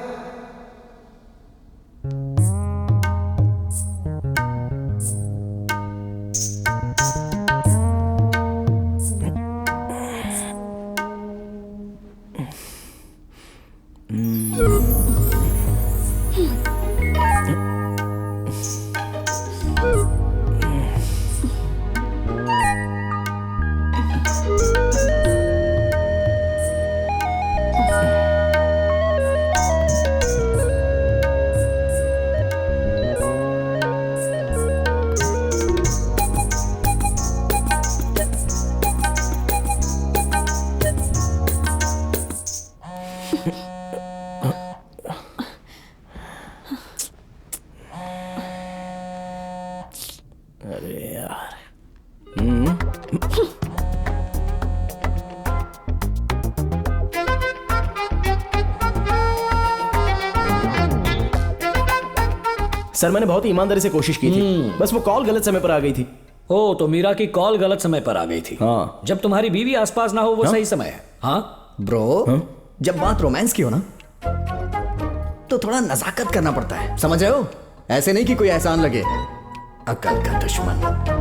अरे यार। सर, मैंने बहुत ईमानदारी से कोशिश की थी, बस वो कॉल गलत समय पर आ गई थी।
ओ, तो मीरा की कॉल गलत समय पर आ गई थी।
हाँ।
जब तुम्हारी बीवी आसपास ना हो वो सही समय है। हाँ
ब्रो, जब बात रोमांस की हो ना तो थोड़ा नजाकत करना पड़ता है, समझ रहे हो? ऐसे नहीं कि कोई एहसान लगे। अकल का दुश्मन।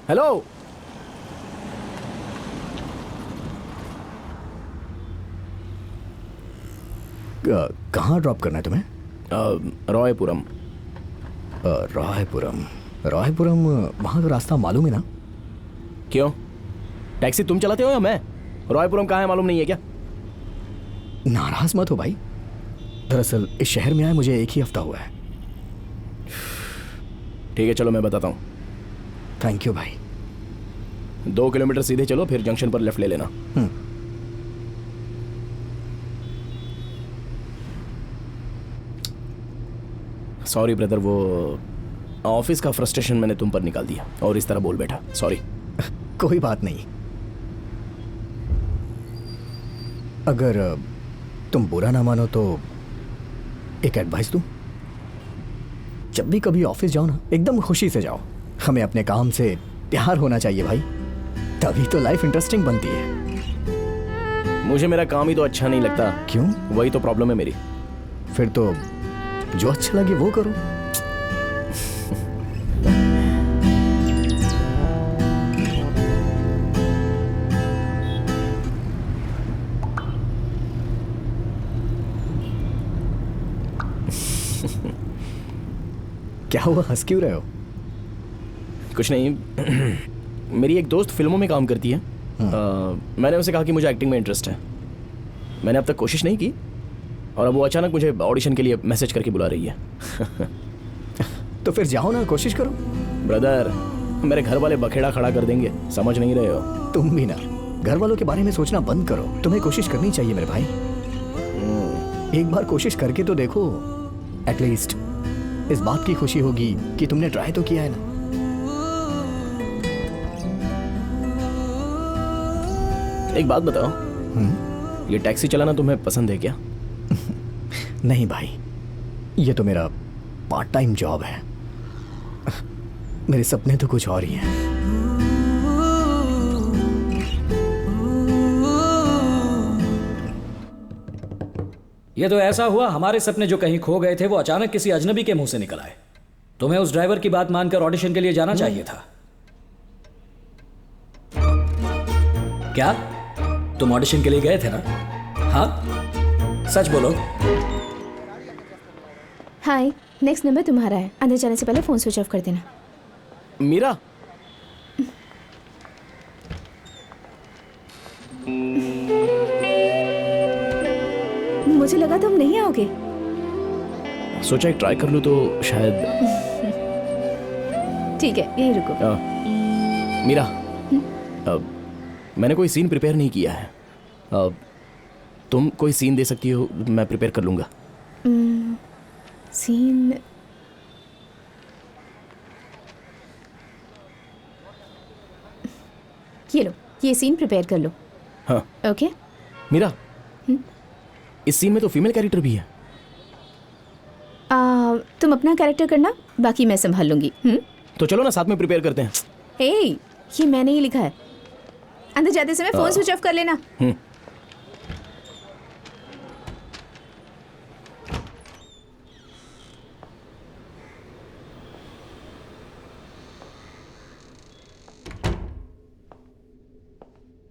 हेलो।
कहाँ ड्रॉप करना है तुम्हें?
रॉयपुरम।
रायपुरम। रायपुरम वहाँ का रास्ता मालूम है ना?
क्यों, टैक्सी तुम चलाते हो या मैं? रॉयपुरम कहाँ है मालूम नहीं है क्या?
नाराज मत हो भाई, दरअसल इस शहर में आए मुझे एक ही हफ्ता हुआ है।
ठीक है, चलो मैं बताता हूँ।
थैंक यू भाई।
2 किलोमीटर सीधे चलो, फिर जंक्शन पर लेफ्ट ले लेना। सॉरी ब्रदर, वो ऑफिस का फ्रस्ट्रेशन मैंने तुम पर निकाल दिया और इस तरह बोल बैठा, सॉरी।
कोई बात नहीं। अगर तुम बुरा ना मानो तो एक एडवाइस दूं? जब भी कभी ऑफिस जाओ ना, एकदम खुशी से जाओ। हमें अपने काम से प्यार होना चाहिए भाई, तभी तो लाइफ इंटरेस्टिंग बनती है।
मुझे मेरा काम ही तो अच्छा नहीं लगता।
क्यों?
वही तो प्रॉब्लम है मेरी।
फिर तो जो अच्छा लगे वो करो। क्या हुआ, हंस क्यों रहे हो?
कुछ नहीं। मेरी एक दोस्त फिल्मों में काम करती है। मैंने उसे कहा कि मुझे एक्टिंग में इंटरेस्ट है। मैंने अब तक कोशिश नहीं की और अब वो अचानक मुझे ऑडिशन के लिए मैसेज करके बुला रही है।
तो फिर जाओ ना, कोशिश करो।
ब्रदर, मेरे घर वाले बखेड़ा खड़ा कर देंगे, समझ नहीं रहे हो?
तुम भी ना घर वालों के बारे में सोचना बंद करो। तुम्हें कोशिश करनी चाहिए मेरे भाई। एक बार कोशिश करके तो देखो, एटलीस्ट इस बात की खुशी होगी कि तुमने ट्राई तो किया है ना।
एक बात बताओ, ये टैक्सी चलाना तुम्हें पसंद है क्या?
नहीं भाई, ये तो मेरा पार्ट टाइम जॉब है। मेरे सपने तो कुछ और ही हैं।
ये तो ऐसा हुआ, हमारे सपने जो कहीं खो गए थे वो अचानक किसी अजनबी के मुंह से निकल आए। तुम्हें उस ड्राइवर की बात मानकर ऑडिशन के लिए जाना चाहिए था। क्या तुम ऑडिशन के लिए गए थे ना? हाँ, सच बोलो।
हाय, नेक्स्ट नंबर तुम्हारा है। अंदर जाने से पहले फोन स्विच ऑफ कर देना।
मीरा,
मुझे लगा तुम नहीं आओगे।
सोचा एक ट्राई कर लूं तो शायद।
ठीक है, यहीं रुको।
मीरा, मैंने कोई सीन प्रिपेयर नहीं किया है। तुम कोई सीन दे सकती हो, मैं प्रिपेयर कर लूंगा।
सीन ये लो, ये सीन प्रिपेयर कर लो।
हाँ।
ओके।
मीरा, इस सीन में तो फीमेल कैरेक्टर भी है।
तुम अपना कैरेक्टर करना, बाकी मैं संभाल लूंगी।
तो चलो ना, साथ में प्रिपेयर करते हैं।
हे, ये मैंने ही लिखा है। अंदर जाते समय फोन स्विच ऑफ कर लेना।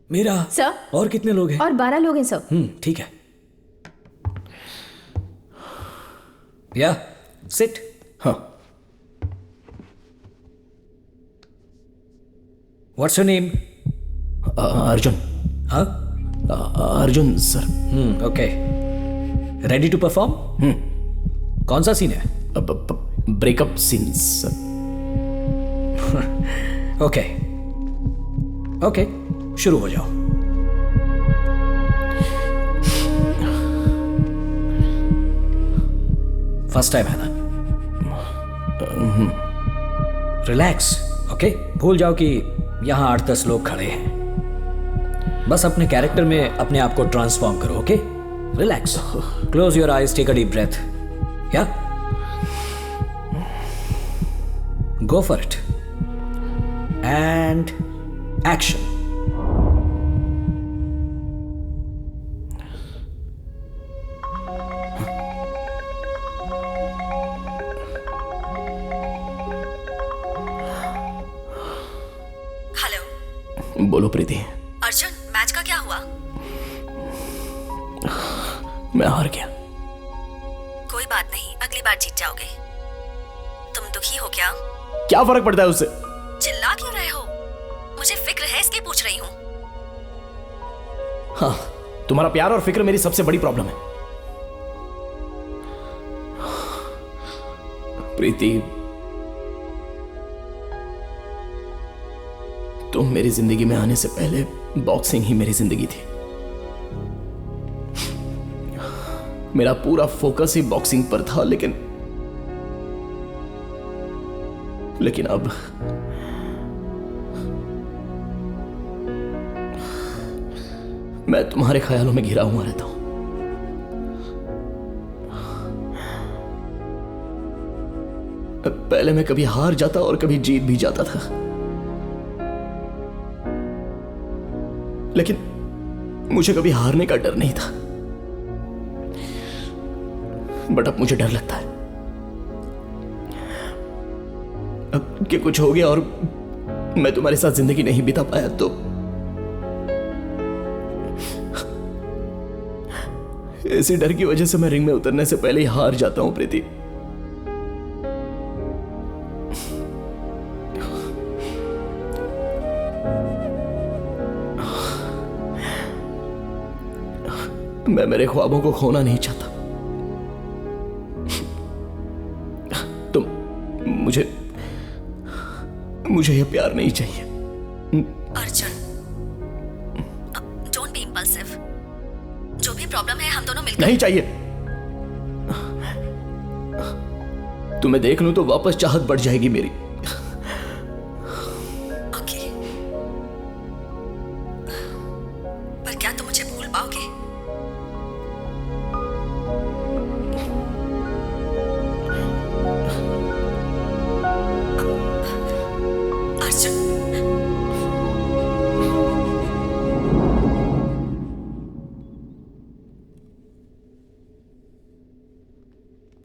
मेरा
सर,
और कितने लोग हैं?
और 12 लोग हैं सर।
ठीक है। या सिट।
हाँ।
What's your name?
अर्जुन।
हाँ,
Arjun sir.
Okay. Ready to perform? कौन सा सीन है?
Breakup scene sir.
Okay okay, शुरू हो जाओ। फर्स्ट टाइम है ना? Relax, okay? भूल जाओ कि यहां 8-10 लोग खड़े हैं। बस अपने कैरेक्टर में अपने आप को ट्रांसफॉर्म करो, okay? Relax, close your eyes, take a deep breath. Yeah go for it and action.
Hello.
बोलो प्रीति।
अर्जुन, मैच का क्या हुआ?
मैं हार गया।
कोई बात नहीं, अगली बार जीत जाओगे। तुम दुखी हो क्या?
क्या फर्क पड़ता है उससे?
चिल्ला क्यों रहे हो? मुझे फिक्र है, इसलिए पूछ रही हूँ।
हाँ, तुम्हारा प्यार और फिक्र मेरी सबसे बड़ी प्रॉब्लम है। प्रीति, तुम मेरी जिंदगी में आने से पहले बॉक्सिंग ही मेरी जिंदगी थी। मेरा पूरा फोकस ही बॉक्सिंग पर था, लेकिन अब मैं तुम्हारे ख्यालों में घिरा हुआ रहता हूं। पहले मैं कभी हार जाता और कभी जीत भी जाता था, मुझे कभी हारने का डर नहीं था, बट अब मुझे डर लगता है अब कि कुछ हो गया और मैं तुम्हारे साथ जिंदगी नहीं बिता पाया तो इसी डर की वजह से मैं रिंग में उतरने से पहले ही हार जाता हूं प्रीति। मैं मेरे ख्वाबों को खोना नहीं चाहता। तुम मुझे यह प्यार नहीं चाहिए।
Arjun, don't be impulsive. जो भी प्रॉब्लम है हम दोनों मिलकर
नहीं चाहिए। तुम्हें देख लूं तो वापस चाहत बढ़ जाएगी मेरी।
ओके, पर क्या तुम मुझे भूल पाओगे? अर्जुन,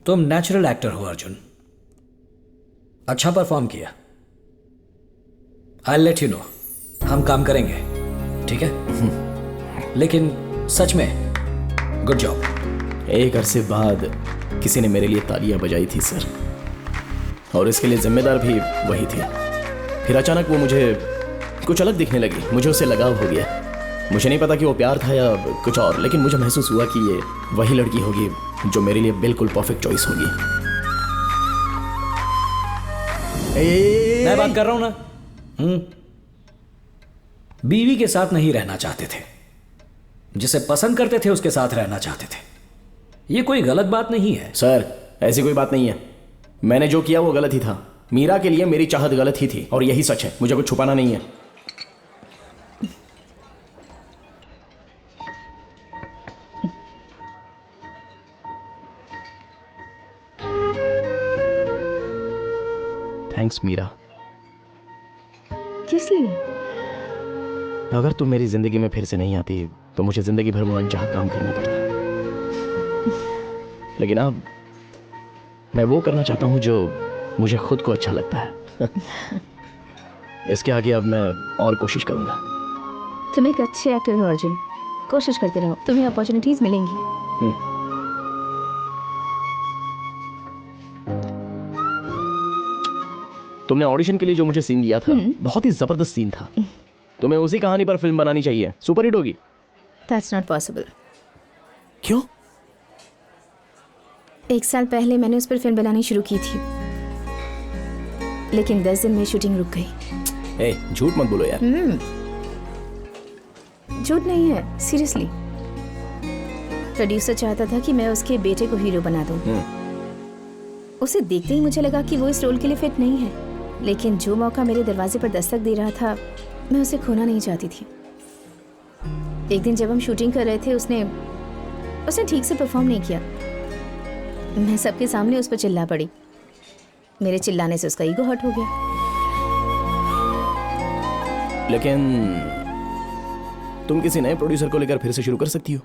तुम नेचुरल एक्टर हो अर्जुन, अच्छा परफॉर्म किया। आई लेट यू नो, हम काम करेंगे, ठीक है? लेकिन सच में गुड जॉब।
एक अरसे बाद किसी ने मेरे लिए तालियां बजाई थी सर, और इसके लिए जिम्मेदार भी वही थी। फिर अचानक वो मुझे कुछ अलग दिखने लगी, मुझे उससे लगाव हो गया। मुझे नहीं पता कि वो प्यार था या कुछ और, लेकिन मुझे महसूस हुआ कि ये वही लड़की होगी जो मेरे लिए बिल्कुल परफेक्ट चॉइस होगी।
मैं बात कर रहा हूं ना। बीवी के साथ नहीं रहना चाहते थे, जिसे पसंद करते थे उसके साथ रहना चाहते थे। ये कोई गलत बात नहीं है
सर, ऐसी कोई बात नहीं है। मैंने जो किया वो गलत ही था। मीरा के लिए मेरी चाहत गलत ही थी और यही सच है, मुझे कुछ छुपाना नहीं है। थैंक्स मीरा।
किस लिए?
अगर तुम मेरी जिंदगी में फिर से नहीं आती तो मुझे जिंदगी भर वो अनचाहा काम करना पड़ता, लेकिन अब मैं वो करना चाहता हूं जो मुझे खुद को अच्छा लगता है। इसके आगे अब मैं और कोशिश करूंगा।
तुम एक अच्छे एक्टर हो अर्जुन, कोशिश करते रहो, तुम्हें अपॉर्चुनिटीज मिलेंगी।
तुमने ऑडिशन के लिए जो मुझे सीन दिया था, बहुत ही जबरदस्त सीन था। तुम्हें उसी कहानी पर फिल्म बनानी चाहिए, सुपर हिट होगी।
That's not possible.
क्यों?
1 साल पहले मैंने उस पर फिल्म बनानी शुरू की थी, लेकिन 10 दिन में शूटिंग रुक गई।
ए, झूठ मत बोलो यार।
झूठ नहीं है, सीरियसली। प्रोड्यूसर चाहता था कि मैं उसके बेटे को हीरो बना दूं। उसे देखते ही मुझे लगा कि वो इस रोल के लिए फिट नहीं है, लेकिन जो मौका मेरे दरवाजे पर दस्तक दे रहा था, मैं उसे खोना नहीं चाहती थी। एक दिन जब हम शूटिंग कर रहे थे, उसने ठीक से परफॉर्म नहीं किया। मैं सबके सामने उस पर चिल्ला पड़ी। मेरे चिल्लाने से उसका ईगो हर्ट हो गया।
लेकिन तुम किसी नए प्रोड्यूसर को लेकर फिर से शुरू कर सकती हो।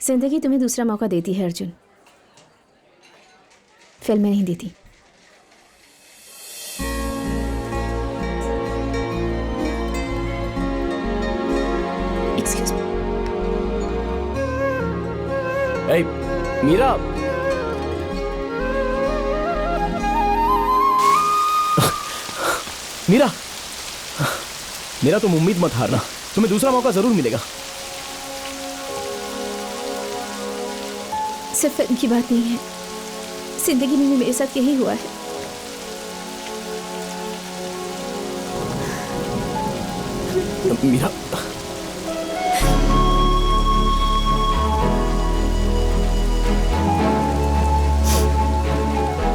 जिंदगी तुम्हें दूसरा मौका देती है अर्जुन, फिल्में नहीं देती। Excuse me.
ए, मीरा। मीरा तुम उम्मीद मत हारना, तुम्हें दूसरा मौका जरूर मिलेगा।
सिर्फ फिल्म की बात नहीं है, जिंदगी में भी मेरे साथ यही हुआ है।
मीरा,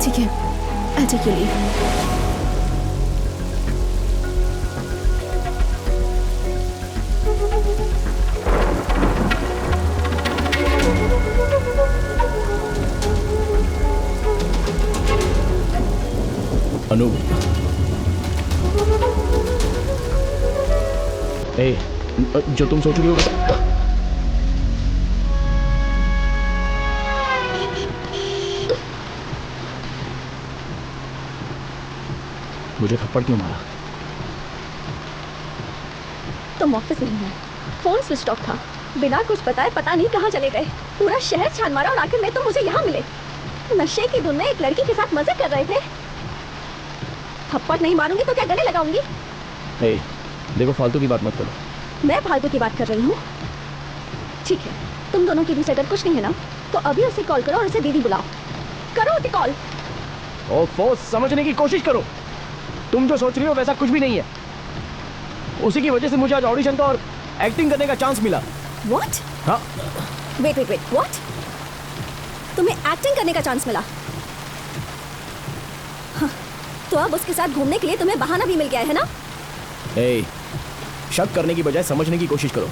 ठीक है, आई टेक योर लीव।
अनु, ए, जो तुम सोच रही हो मुझे थप्पड़ क्यों मारा?
तुम ऑफिस नहीं है, फोन स्विच ऑफ था, बिना कुछ बताए पता नहीं कहाँ चले गए, पूरा शहर छान मारा और आखिर में तुम मुझे यहाँ मिले। नशे की धुन में एक लड़की के साथ मजे कर रहे थे। थप्पड़ नहीं मारूंगी तो क्या गले लगाऊंगी?
हे, देखो फालतू की बात मत करो।
मैं फालतू की बात कर रही हूँ? ठीक है, तुम दोनों के बीच अगर कुछ नहीं है ना तो अभी उसे कॉल करो और उसे दीदी बुलाओ। करो उसे कॉल।
ओफो, समझने की कोशिश करो। तुम जो सोच रही हो वैसा कुछ भी नहीं है। उसी की वजह से मुझे आज ऑडिशन का और एक्टिंग करने का चांस मिला।
What?
हाँ।
Wait wait wait, what? तुम्हें एक्टिंग करने का चांस मिला? हाँ, तो अब उसके साथ घूमने के लिए तुम्हें बहाना भी मिल गया है ना?
ए, शक करने की बजाय समझने की कोशिश करो।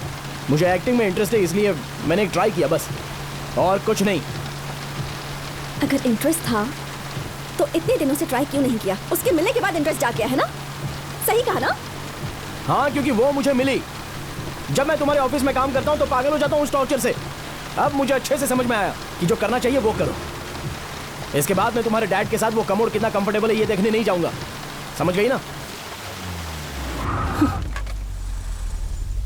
मुझे एक्टिंग में इंटरेस्ट है, इसलिए मैंने एक ट्राई किया बस, और कुछ नहीं।
अगर इंटरेस्ट था तो इतने दिनों से ट्राई क्यों नहीं किया? उसके मिलने के बाद इंटरेस्ट जा गया है ना? सही कहा ना?
हाँ, क्योंकि वो मुझे मिली। जब मैं तुम्हारे ऑफिस में काम करता हूँ तो पागल हो जाता हूँ उस टॉर्चर से। अब मुझे अच्छे से समझ में आया कि जो करना चाहिए वो करो। इसके बाद मैं तुम्हारे डैड के साथ वो कमोड कितना कंफर्टेबल है ये देखने नहीं जाऊंगा। समझ गई ना?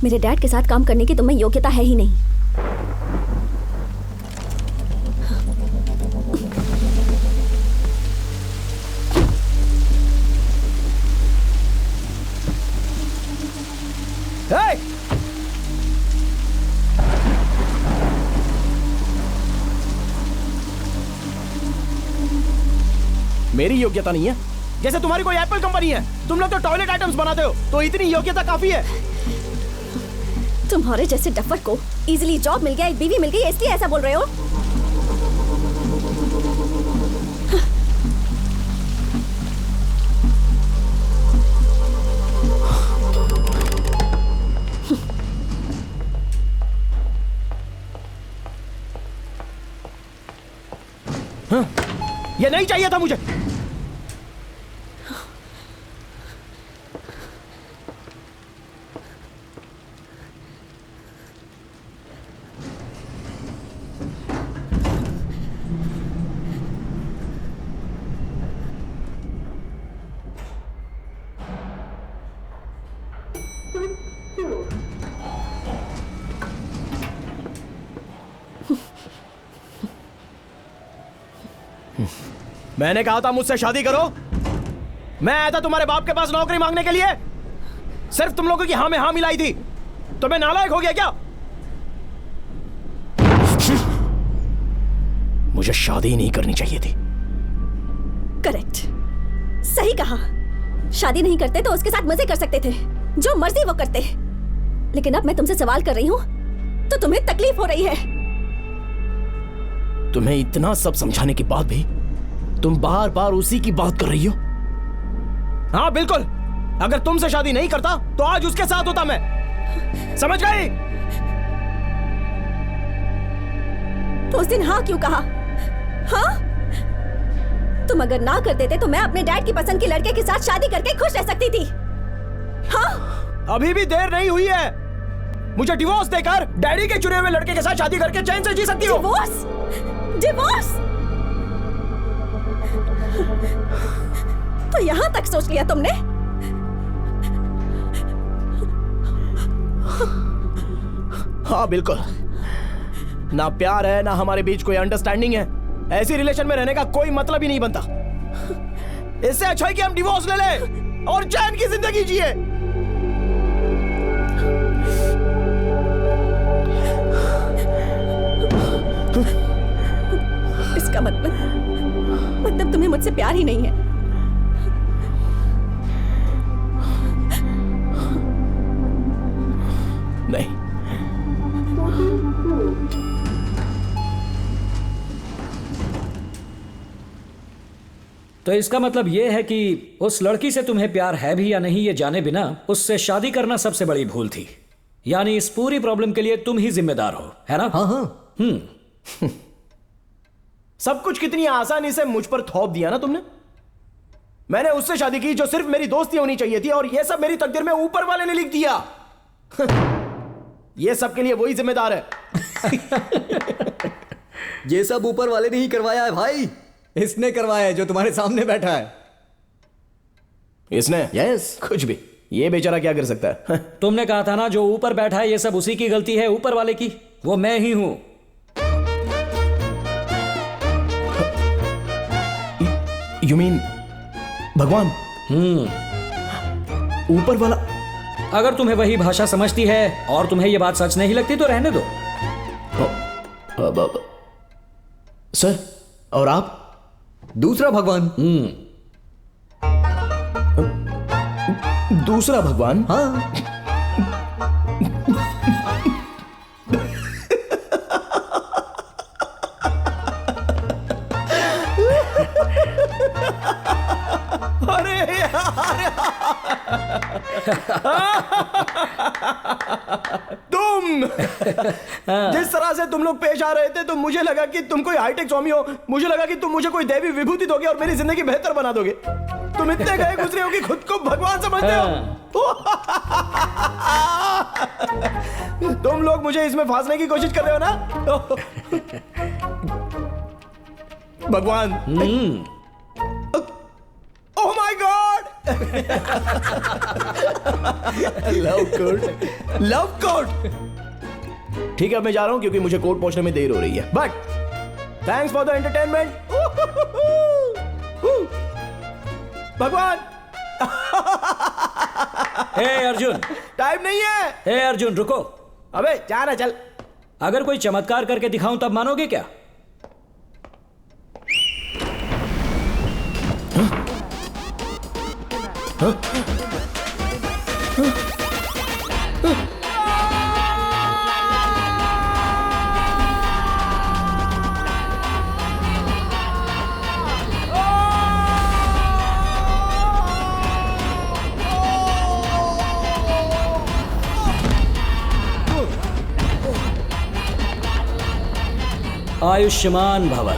मेरे डैड के साथ काम करने की तुम्हें योग्यता है ही नहीं।
Hey! मेरी योग्यता नहीं है, जैसे तुम्हारी कोई एप्पल कंपनी है। तुम लोग तो टॉयलेट आइटम्स बनाते हो, तो इतनी योग्यता काफी है।
तुम्हारे जैसे डफर को इजीली जॉब मिल गया, एक बीवी मिल गई, इसलिए ऐसा बोल रहे हो?
हाँ, ये नहीं चाहिए था मुझे। मैंने कहा था मुझसे शादी करो। मैं आया था तुम्हारे बाप के पास नौकरी मांगने के लिए, सिर्फ तुम लोगों की हाँ में हाँ मिलाई थी। तो मैं नालायक हो गया क्या? मुझे शादी नहीं करनी चाहिए थी।
करेक्ट, सही कहा। शादी नहीं करते तो उसके साथ मजे कर सकते थे, जो मर्जी वो करते। लेकिन अब मैं तुमसे सवाल कर रही हूँ तो तुम्हें तकलीफ हो रही है।
तुम्हें इतना सब समझाने के बाद भी तुम बार बार उसी की बात कर रही हो। हाँ बिल्कुल, अगर तुमसे शादी नहीं करता तो आज उसके साथ होता मैं। समझ गई?
तो उस दिन हाँ क्यों कहा? हाँ, तुम अगर ना कर देते तो मैं अपने डैड की पसंद के लड़के के साथ शादी करके खुश रह सकती थी। हाँ,
अभी भी देर नहीं हुई है। मुझे डिवोर्स देकर डैडी के चुने हुए लड़के के साथ शादी करके चैन से जी सकती हो।
डिवोर्स? डिवोर्स? तो यहां तक सोच लिया तुमने?
हाँ बिल्कुल, ना प्यार है ना हमारे बीच कोई अंडरस्टैंडिंग है। ऐसी रिलेशन में रहने का कोई मतलब ही नहीं बनता। इससे अच्छा है कि हम डिवोर्स ले लें और चैन की जिंदगी जिए।
इसका मतलब तुम्हें मुझसे प्यार ही नहीं है।
नहीं,
तो इसका मतलब यह है कि उस लड़की से तुम्हें प्यार है भी या नहीं ये जाने बिना उससे शादी करना सबसे बड़ी भूल थी। यानी इस पूरी प्रॉब्लम के लिए तुम ही जिम्मेदार हो, है ना?
हाँ हाँ।
सब कुछ कितनी आसानी से मुझ पर थोप दिया ना तुमने। मैंने उससे शादी की जो सिर्फ मेरी दोस्ती होनी चाहिए थी, और यह सब मेरी तकदीर में ऊपर वाले ने लिख दिया। ये सब के लिए वही जिम्मेदार है।
ये सब ऊपर वाले ने ही करवाया है भाई। इसने करवाया है जो तुम्हारे सामने बैठा है।
इसने?
यस।
कुछ भी, ये बेचारा क्या कर सकता है?
तुमने कहा था ना जो ऊपर बैठा है ये सब उसी की गलती है, ऊपर वाले की। वो मैं ही हूं।
यू मीन भगवान? ऊपर वाला?
अगर तुम्हें वही भाषा समझती है और तुम्हें ये बात सच नहीं लगती तो रहने दो।
सर, और आप?
दूसरा भगवान।
दूसरा भगवान?
हाँ।
अरे यार, तुम जिस तरह से तुम लोग पेश आ रहे थे तो मुझे लगा कि तुम कोई हाईटेक स्वामी हो। मुझे लगा कि तुम मुझे कोई देवी विभूति दोगे और मेरी जिंदगी बेहतर बना दोगे। तुम इतने गए गुजरे हो कि खुद को भगवान समझते हो। तुम लोग मुझे इसमें फांसने की कोशिश कर रहे हो ना? भगवान। Oh my God! Love court, love court. ठीक है, मैं जा रहा हूं क्योंकि मुझे कोर्ट पहुंचने में देर हो रही है। But thanks for the entertainment. भगवान।
हे अर्जुन,
टाइम नहीं है।
हे अर्जुन रुको।
अबे जा ना, चल।
अगर कोई चमत्कार करके दिखाऊं तब मानोगे क्या? आयुष्मान भव।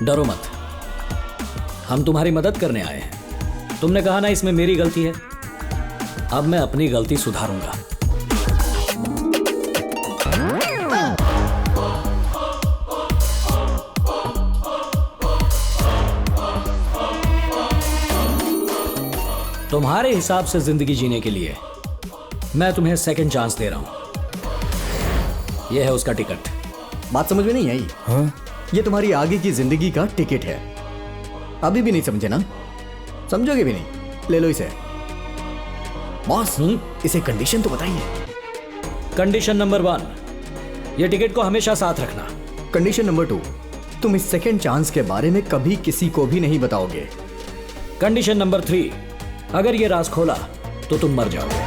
डरो मत, हम तुम्हारी मदद करने आए हैं। तुमने कहा ना इसमें मेरी गलती है, अब मैं अपनी गलती सुधारूंगा। तुम्हारे हिसाब से जिंदगी जीने के लिए मैं तुम्हें सेकंड चांस दे रहा हूं। यह है उसका टिकट।
बात समझ में नहीं आई? हाँ? ये तुम्हारी आगे की जिंदगी का टिकट है। अभी भी नहीं समझे ना? समझोगे भी नहीं। ले लो इसे। बॉस, इसे कंडीशन तो बताइए।
कंडीशन नंबर 1, ये टिकट को हमेशा साथ रखना।
कंडीशन नंबर 2, तुम इस सेकंड चांस के बारे में कभी किसी को भी नहीं बताओगे।
कंडीशन नंबर 3, अगर ये राज खोला तो तुम मर जाओगे।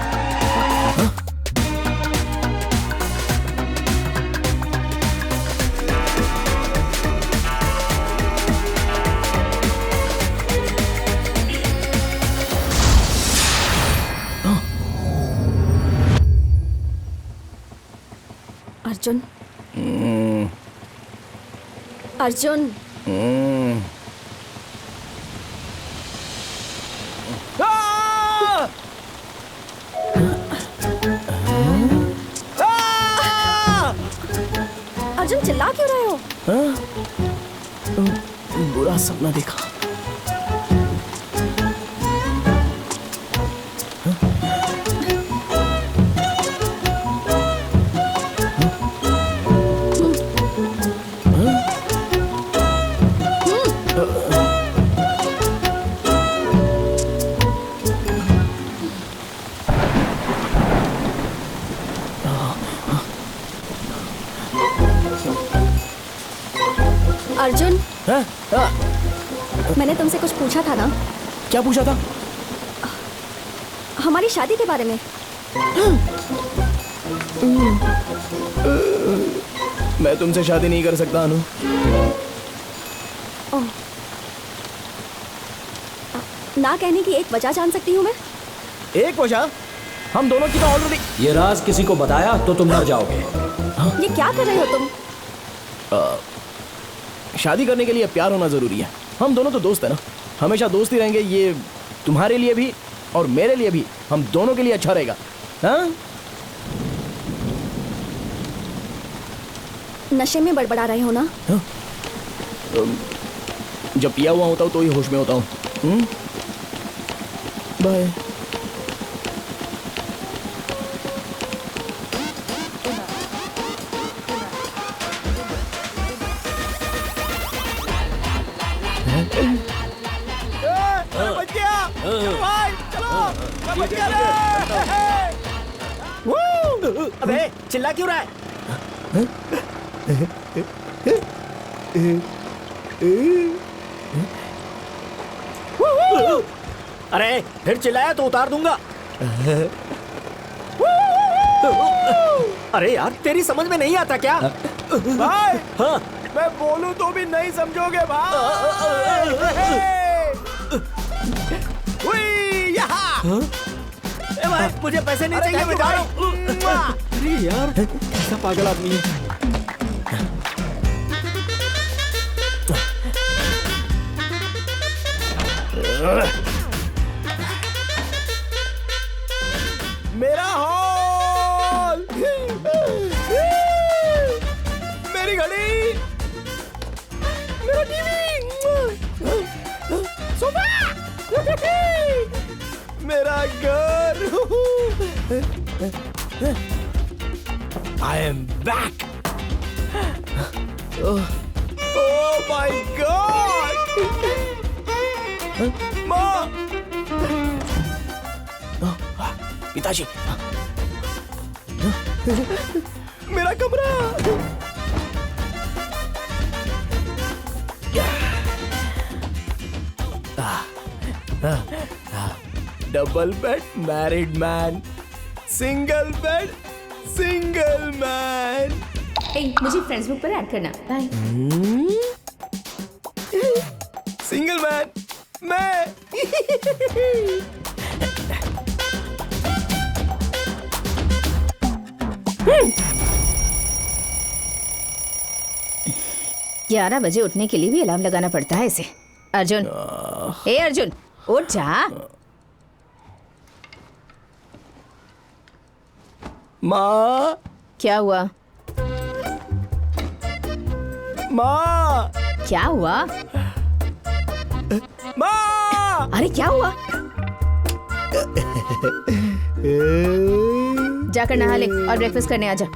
अर्जुन, अर्जुन, अर्जुन चिल्ला क्यों रहे हो?
बुरा सपना देखा। हाँ? हाँ?
मैंने तुमसे कुछ पूछा था ना,
क्या पूछा था?
हमारी शादी के बारे में।
मैं तुमसे शादी नहीं कर सकता अनु।
ओह, ना कहने की एक वजह जान सकती हूँ मैं?
एक वजह? हम दोनों की तो ऑलरेडी।
ये राज किसी को बताया तो तुम मर जाओगे।
ये क्या कर रहे हो तुम?
शादी करने के लिए प्यार होना जरूरी है। हम दोनों तो दोस्त है ना, हमेशा दोस्त ही रहेंगे। ये तुम्हारे लिए भी और मेरे लिए भी, हम दोनों के लिए अच्छा रहेगा। हाँ?
नशे में बड़बड़ा रहे हो ना?
जब पिया हुआ होता हूँ तो ही होश में होता हूँ। बाय।
अबे चिल्ला क्यों रहा है? अरे फिर चिल्लाया तो उतार दूंगा। अरे यार तेरी समझ में नहीं आता क्या?
भाई,
हाँ
मैं बोलूं तो भी नहीं समझोगे भाई। हुई, यहाँ।
ए भाई मुझे पैसे नहीं चाहिए, मैं जा रहा हूँ। अरे यार कैसा पागल आदमी है।
मेरा हॉल, मेरी घड़ी, मेरा टीवी, सोफा, मेरा घर। I am back. Oh my God! माँ, पिताजी, मेरा कमरा। Double bed married man, single bed single man.
मुझे फेसबुक पर ऐड करना। बाय।
सिंगल मैन मैं।
ग्यारह बजे उठने के लिए भी अलार्म लगाना पड़ता है इसे। अर्जुन, ए अर्जुन, उठ जा।
माँ,
क्या हुआ?
माँ,
क्या हुआ?
माँ।
अरे क्या हुआ? जाकर नहा ले और ब्रेकफास्ट करने आ जा। ए,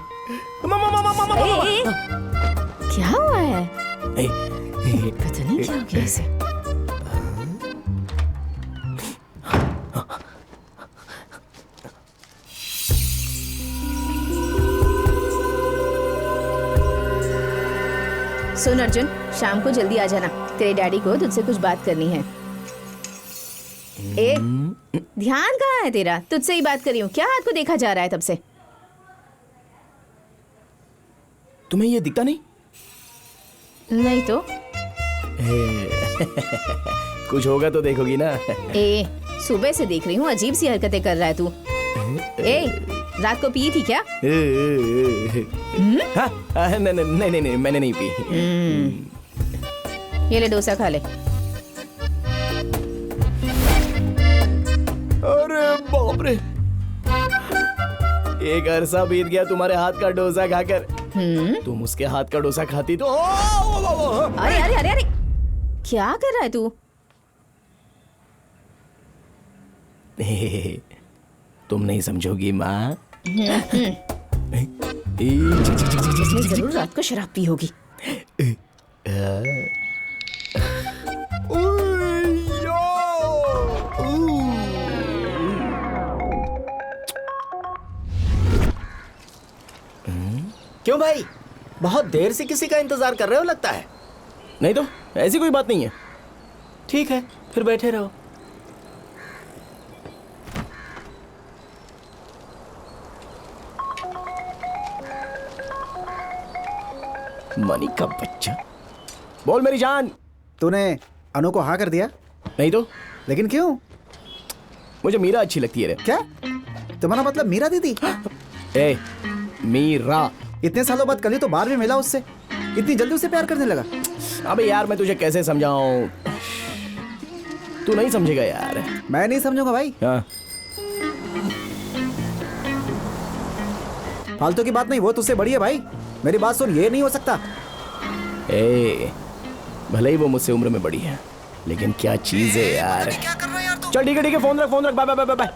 क्या हुआ है? पता नहीं क्या हो गया इसे। सुन अर्जुन, शाम को जल्दी आ जाना। तेरे डैडी को तुझसे कुछ बात करनी है। ए, ध्यान कहाँ है तेरा? तुझसे ही बात कर रही हूँ। क्या हाथ को देखा जा रहा है तब से?
तुम्हें ये दिखता नहीं?
नहीं तो?
कुछ होगा तो देखोगी ना।
ए, सुबह से देख रही हूँ, अजीब सी हरकतें कर रहा है तू। ए, रात को पी थी क्या?
हाँ, नहीं, मैंने नहीं पी।
ये ले डोसा खा ले।
अरे बाप रे, एक अरसा बीत गया तुम्हारे हाथ का डोसा खाकर। तुम उसके हाथ का डोसा खाती तो
अरे अरे अरे अरे, क्या कर रहा है तू?
तुम नहीं समझोगी माँ।
इसने जरूर रात को शराब पी होगी।
क्यों भाई, बहुत देर से किसी का इंतजार कर रहे हो लगता है।
नहीं तो ऐसी कोई बात नहीं है।
ठीक है, फिर बैठे रहो।
मनी का बच्चा। बोल मेरी जान।
तूने अनु को हाँ कर दिया?
नहीं तो
लेकिन क्यों?
मुझे मीरा अच्छी लगती है रे।
क्या तुम्हारा मतलब मीरा दीदी?
ए, मीरा।
इतने सालों बाद कल ही तो बाहर भी मिला उससे, इतनी जल्दी उसे प्यार करने लगा?
अबे यार मैं तुझे कैसे समझाऊं, तू नहीं समझेगा यार।
मैं नहीं समझूंगा भाई।
हाँ।
फालतू की बात नहीं, वो तुझसे बड़ी है भाई। मेरी बात सुन, ये नहीं हो सकता।
ए, भले ही वो मुझसे उम्र में बड़ी है, लेकिन क्या चीज है यार।
क्या कर रहा है यार तू?
चल ठीक है, फोन रख, bye bye bye bye.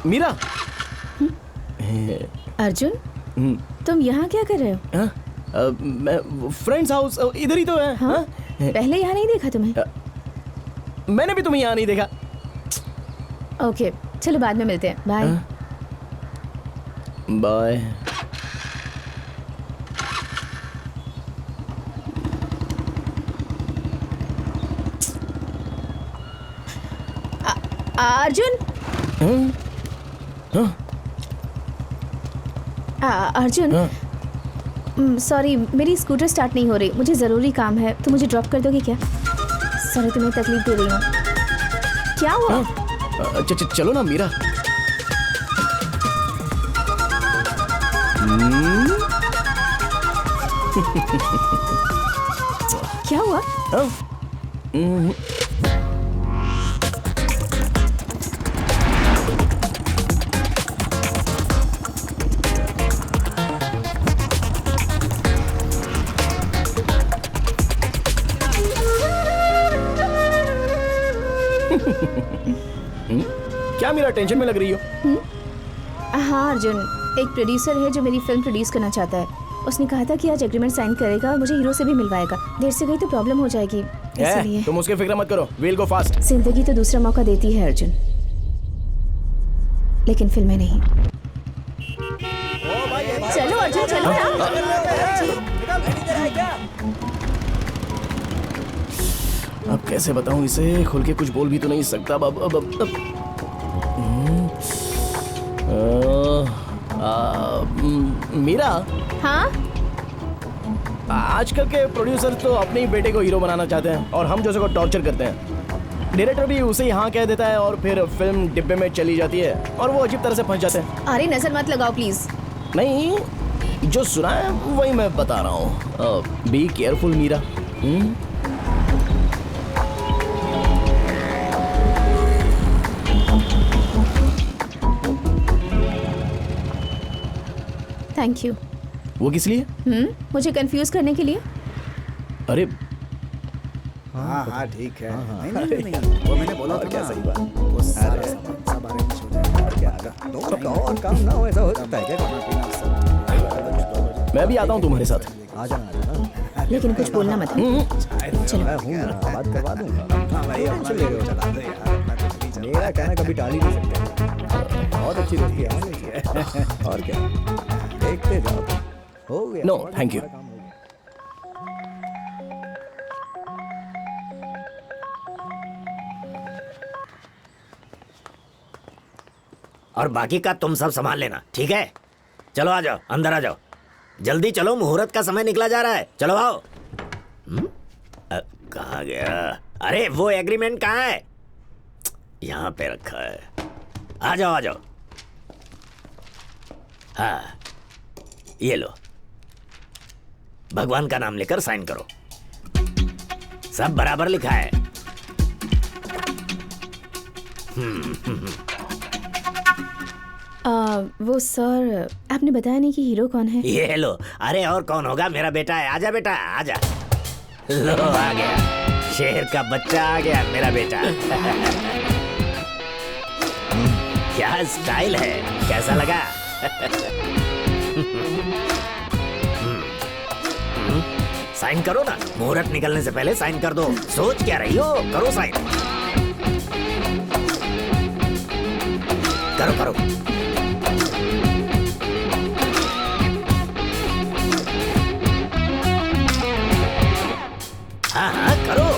Meera.
Arjun, तुम यहाँ क्या कर रहे हो?
हाँ? मैं फ्रेंड्स हाउस इधर ही तो है।
हाँ? पहले यहाँ नहीं देखा तुम्हें?
मैंने भी तुम्हें यहाँ नहीं देखा।
ओके, चलो बाद में मिलते हैं। Bye.
Bye.
Arjun. Arjun, sorry, मेरी स्कूटर स्टार्ट नहीं हो रही। मुझे ज़रूरी काम है, तो मुझे ड्रॉप कर दोगे क्या? सॉरी तुम्हें तकलीफ दे रही हूँ। क्या हुआ?
चलो ना मीरा।
क्या हुआ?
क्या मीरा टेंशन में लग रही हो?
हाँ अर्जुन, एक प्रोड्यूसर है जो मेरी फिल्म प्रोड्यूस करना चाहता है। उसने कहा था कि आज एग्रीमेंट साइन करेगा और मुझे हीरो से भी मिलवाएगा। देर से गई तो प्रॉब्लम हो जाएगी, इसलिए।
तुम उसकी फिक्र मत करो, वील गो फास्ट।
जिंदगी तो दूसरा मौका देती है अर्जुन, लेकिन फिल्में नहीं। चलो अर्जुन, चलो ना।
अब कैसे बताऊं इसे, खुल के कुछ बोल भी तो नहीं सकता। अब मीरा।
हाँ?
आजकल के प्रोड्यूसर तो अपने ही बेटे को हीरो बनाना चाहते हैं और हम जैसे को टॉर्चर करते हैं। डायरेक्टर भी उसे ही हाँ कह देता है और फिर फिल्म डिब्बे में चली जाती है और वो अजीब तरह से फंस जाते हैं।
अरे नजर मत लगाओ प्लीज।
नहीं, जो सुना है वही मैं बता रहा हूँ। Be careful Meera.
Thank you.
वो किस लिए?
मुझे कंफ्यूज करने के लिए।
अरे
हाँ हाँ ठीक है। नहीं, वो मैंने बोला था क्या सही बात। वो सारा सब अरेंज हो जाएगा।
और काम ना हो ऐसा हो सकता है क्या?
मैं भी आता हूँ तुम्हारे साथ।
आ जाना,
लेकिन कुछ बोलना मत। चलो।
मैं हूँ ना, बात करवा दूंगा। मेरा कहना कभी टाल ही नहीं सकते। बहुत अच्छी दोस्ती है। और क्या, देखते जाओ। हो गया।
No thank you.
और बाकी का तुम सब संभाल लेना, ठीक है? चलो आ जाओ, अंदर आ जाओ, जल्दी चलो, मुहूर्त का समय निकला जा रहा है। चलो आओ। कहाँ गया? अरे वो एग्रीमेंट कहाँ है? यहाँ पे रखा है। आ जाओ आ जाओ। हाँ ये लो, भगवान का नाम लेकर साइन करो। सब बराबर लिखा है।
वो सर, आपने बताया नहीं कि हीरो कौन है?
ये लो। अरे और कौन होगा, मेरा बेटा है। आजा बेटा आजा। लो आ गया, शेर का बच्चा आ गया, मेरा बेटा। क्या स्टाइल है, कैसा लगा? साइन करो ना, मुहूर्त निकलने से पहले साइन कर दो। सोच क्या रही हो, करो साइन। करो करो। हाँ हाँ करो।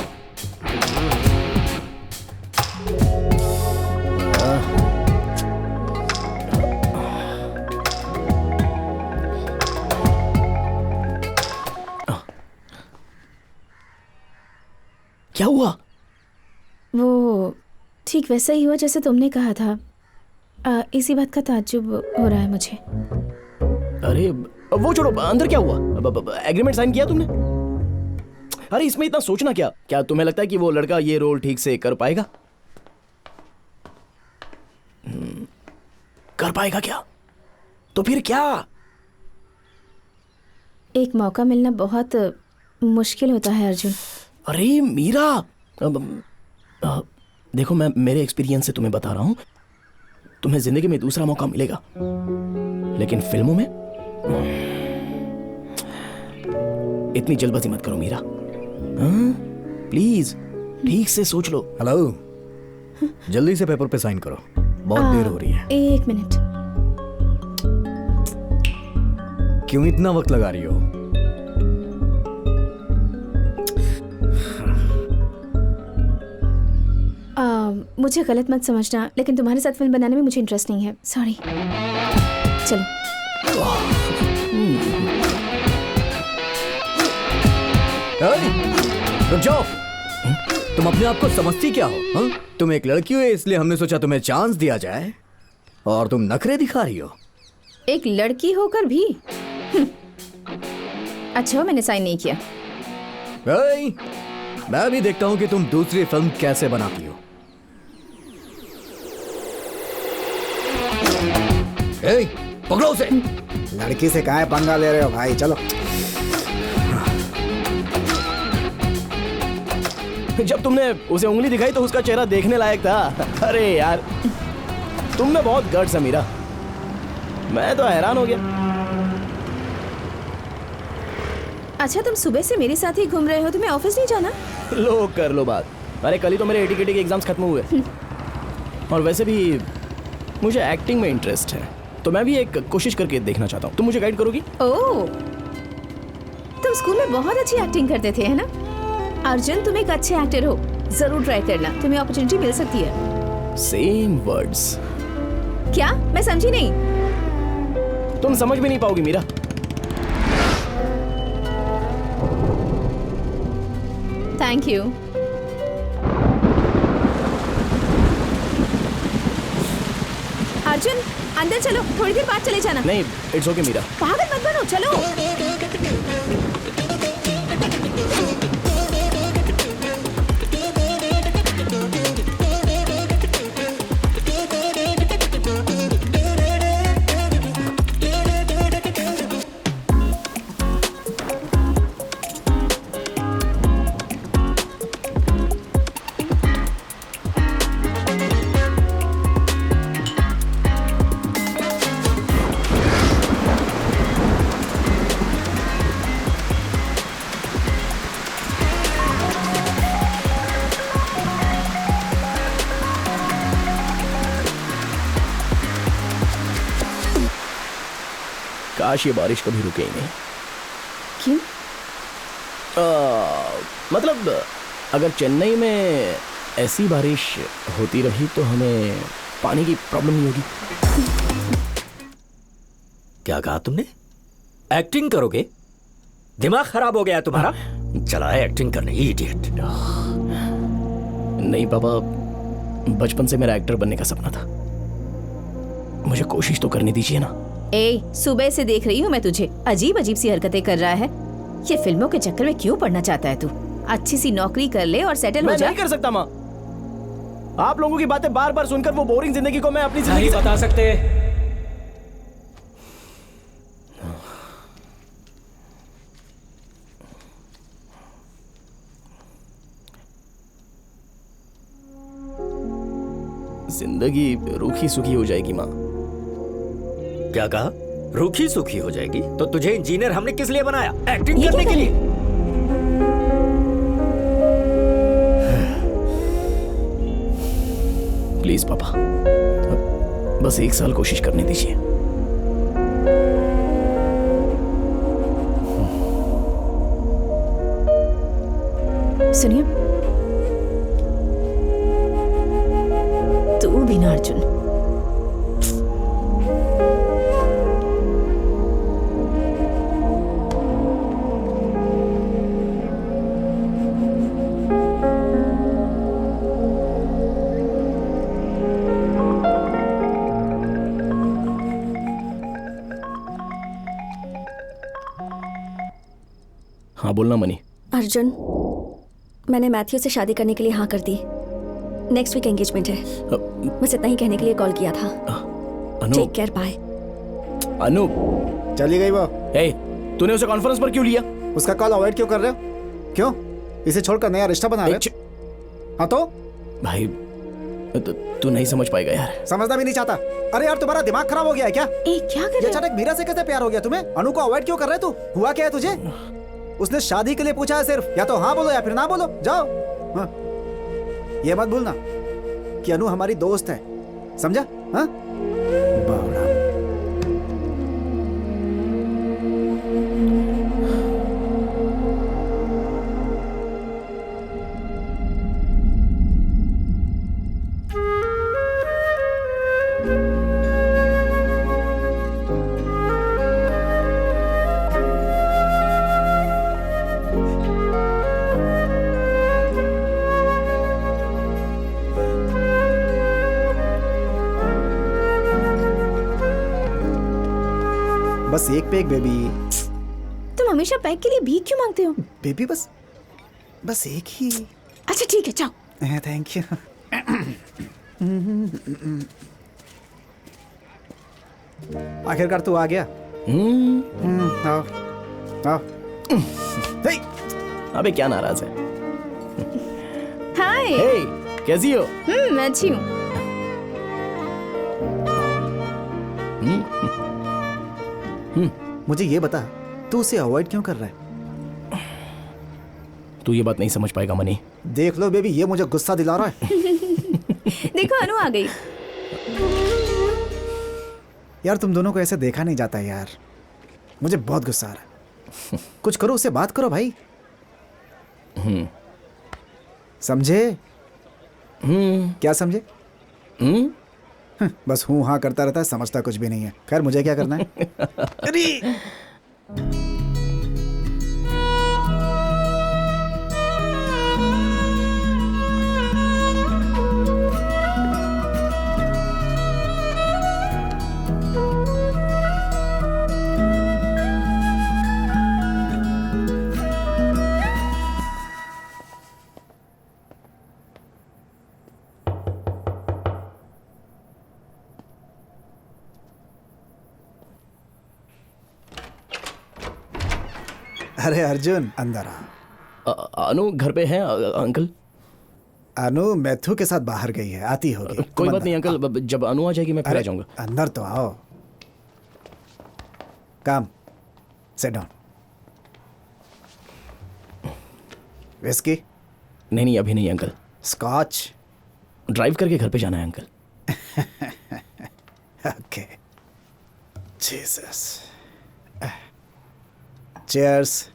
क्या हुआ?
वो ठीक वैसा ही हुआ जैसे तुमने कहा था। इसी बात का ताज्जुब हो रहा है मुझे।
अरे वो छोड़ो, अंदर क्या हुआ? एग्रीमेंट साइन किया तुमने? अरे इसमें इतना सोचना क्या? क्या तुम्हें लगता है कि वो लड़का ये रोल ठीक से कर पाएगा? कर पाएगा क्या? तो फिर क्या?
एक मौका मिलना बहुत मुश्किल होता है अर्जुन।
अरे मीरा, देखो मैं मेरे एक्सपीरियंस से तुम्हें बता रहा हूं, तुम्हें जिंदगी में दूसरा मौका मिलेगा, लेकिन फिल्मों में इतनी जल्दबाजी मत करो मीरा। प्लीज ठीक से सोच लो।
हेलो, जल्दी से पेपर पे साइन करो, बहुत देर हो रही है।
एक मिनट।
क्यों इतना वक्त लगा रही हो?
मुझे गलत मत समझना, लेकिन तुम्हारे साथ फिल्म बनाने में मुझे इंटरेस्ट नहीं है। सॉरी। चलो।
रुक जाओ। तुम अपने आप को समझती क्या हो? हा? तुम एक लड़की हो, इसलिए हमने सोचा तुम्हें चांस दिया जाए, और तुम नखरे दिखा रही हो।
एक लड़की होकर भी? अच्छा, मैंने साइन नहीं किया।
मैं भी देखता हूं कि तुम दूसरी फिल्म कैसे बनाती हो। पकड़ो उसे।
लड़की से काहे पंगा ले रहे हो भाई? चलो।
जब तुमने उसे उंगली दिखाई तो उसका चेहरा देखने लायक था। अरे यार, तुम में बहुत गट्स है मीरा, मैं तो हैरान हो गया।
अच्छा, तुम सुबह से मेरे साथ ही घूम रहे हो, तुम्हें ऑफिस नहीं जाना?
लो कर लो बात। अरे कल ही तो मेरे एटीकेटी के एग्जाम्स खत्म हुए, और वैसे भी मुझे एक्टिंग में इंटरेस्ट है, तो मैं भी एक कोशिश करके देखना चाहता हूँ। तुम मुझे गाइड करोगी?
ओह, तुम स्कूल में बहुत अच्छी एक्टिंग करते थे, है ना? अर्जुन, तुम एक अच्छे एक्टर हो, जरूर ट्राई करना, तुम्हें अपॉर्चुनिटी मिल सकती है।
Same words.
क्या? मैं समझी नहीं।
तुम समझ भी नहीं पाओगी मीरा।
Thank you. अर्जुन, अंदर चलो, थोड़ी देर बाद चले जाना।
नहीं, इट्स ओके मीरा।
पागल मत बनो, चलो।
काश ये बारिश कभी रुके ही नहीं।
क्यों?
मतलब अगर चेन्नई में ऐसी बारिश होती रही तो हमें पानी की प्रॉब्लम नहीं होगी।
क्या कहा तुमने? एक्टिंग करोगे? दिमाग खराब हो गया तुम्हारा? चला है एक्टिंग करने, इडियट।
नहीं पापा, बचपन से मेरा एक्टर बनने का सपना था, मुझे कोशिश तो करने दीजिए ना।
ए, सुबह से देख रही हूँ मैं तुझे, अजीब अजीब सी हरकतें कर रहा है। ये फिल्मों के चक्कर में क्यों पड़ना चाहता है तू? अच्छी सी नौकरी कर ले और सेटल हो जा।
मैं नहीं कर सकता माँ, आप लोगों की बातें बार बार सुनकर वो बोरिंग जिंदगी को मैं अपनी
नहीं
जिंदगी
बता सकते।
जिंदगी रूखी सूखी हो जाएगी माँ।
क्या कहा? रूखी सूखी हो जाएगी? तो तुझे इंजीनियर हमने किस लिए बनाया? एक्टिंग
ये
करने
क्या
के लिए?
प्लीज पापा, बस 1 साल कोशिश करने दीजिए।
सुनिए, तू भी ना अर्जुन।
हाँ बोलना मनी।
अर्जुन, मैंने मैथ्यू से शादी करने के लिए हाँ कर दी। नेक्स्ट वीक एंगेजमेंट है। बस इतना ही कहने के लिए कॉल किया था।
अनु,
टेक केयर, बाय।
अनु,
चली गई वो।
ए, तूने उसे कॉन्फ्रेंस पर क्यों लिया?
उसका कॉल अवॉइड क्यों कर रहे हो? क्यों? इसे छोड़कर नया रिश्ता बना रहे हो? हाँ तो
भाई तू नहीं समझ पाएगा यार।
समझना भी नहीं चाहता। अरे यार, तुम्हारा दिमाग खराब हो गया है क्या?
क्या कर
ये
रहे हो?
अचानक मीरा से कैसे प्यार हो गया तुम्हें? अनु को अवॉइड क्यों कर रहे तू? हुआ क्या है तुझे? उसने शादी के लिए पूछा है सिर्फ। या तो हाँ बोलो या फिर ना बोलो, जाओ। हाँ। ये मत भूलना कि अनु हमारी दोस्त है, समझा? हाँ? बावड़ा। बस एक पे एक बेबी।
तुम हमेशा पैक के लिए भीख क्यों मांगते हो?
बेबी बस एक ही।
अच्छा ठीक है, जाओ।
Thank you. आखिरकार तू आ गया। आओ आओ। हे!
अबे क्या नाराज है?
हाय।
हे, कैसी हो?
मैं अच्छी हूँ।
मुझे ये बता, तू उसे अवॉइड क्यों कर रहा है?
तू ये बात नहीं समझ पाएगा मनी।
देख लो बेबी, ये मुझे गुस्सा दिला रहा है।
देखो अनु आ गई।
यार तुम दोनों को ऐसे देखा नहीं जाता यार। मुझे बहुत गुस्सा आ रहा है। कुछ करो, उससे बात करो भाई। समझे? क्या समझे? बस हूँ हाँ करता रहता है, समझता कुछ भी नहीं है। खैर मुझे क्या करना है? अरे अरे अर्जुन, अंदर आ।
अनु घर पे है अंकल?
अनु मैथ्यू के साथ बाहर गई है, आती होगी।
कोई बात नहीं अंकल, जब अनु आ जाएगी मैं फिर आ जाऊंगा।
अंदर तो आओ। काम, सिट डाउन। विस्की?
नहीं अभी नहीं अंकल।
स्कॉच?
ड्राइव करके घर पे जाना है अंकल।
ओके। जीसस। चीयर्स।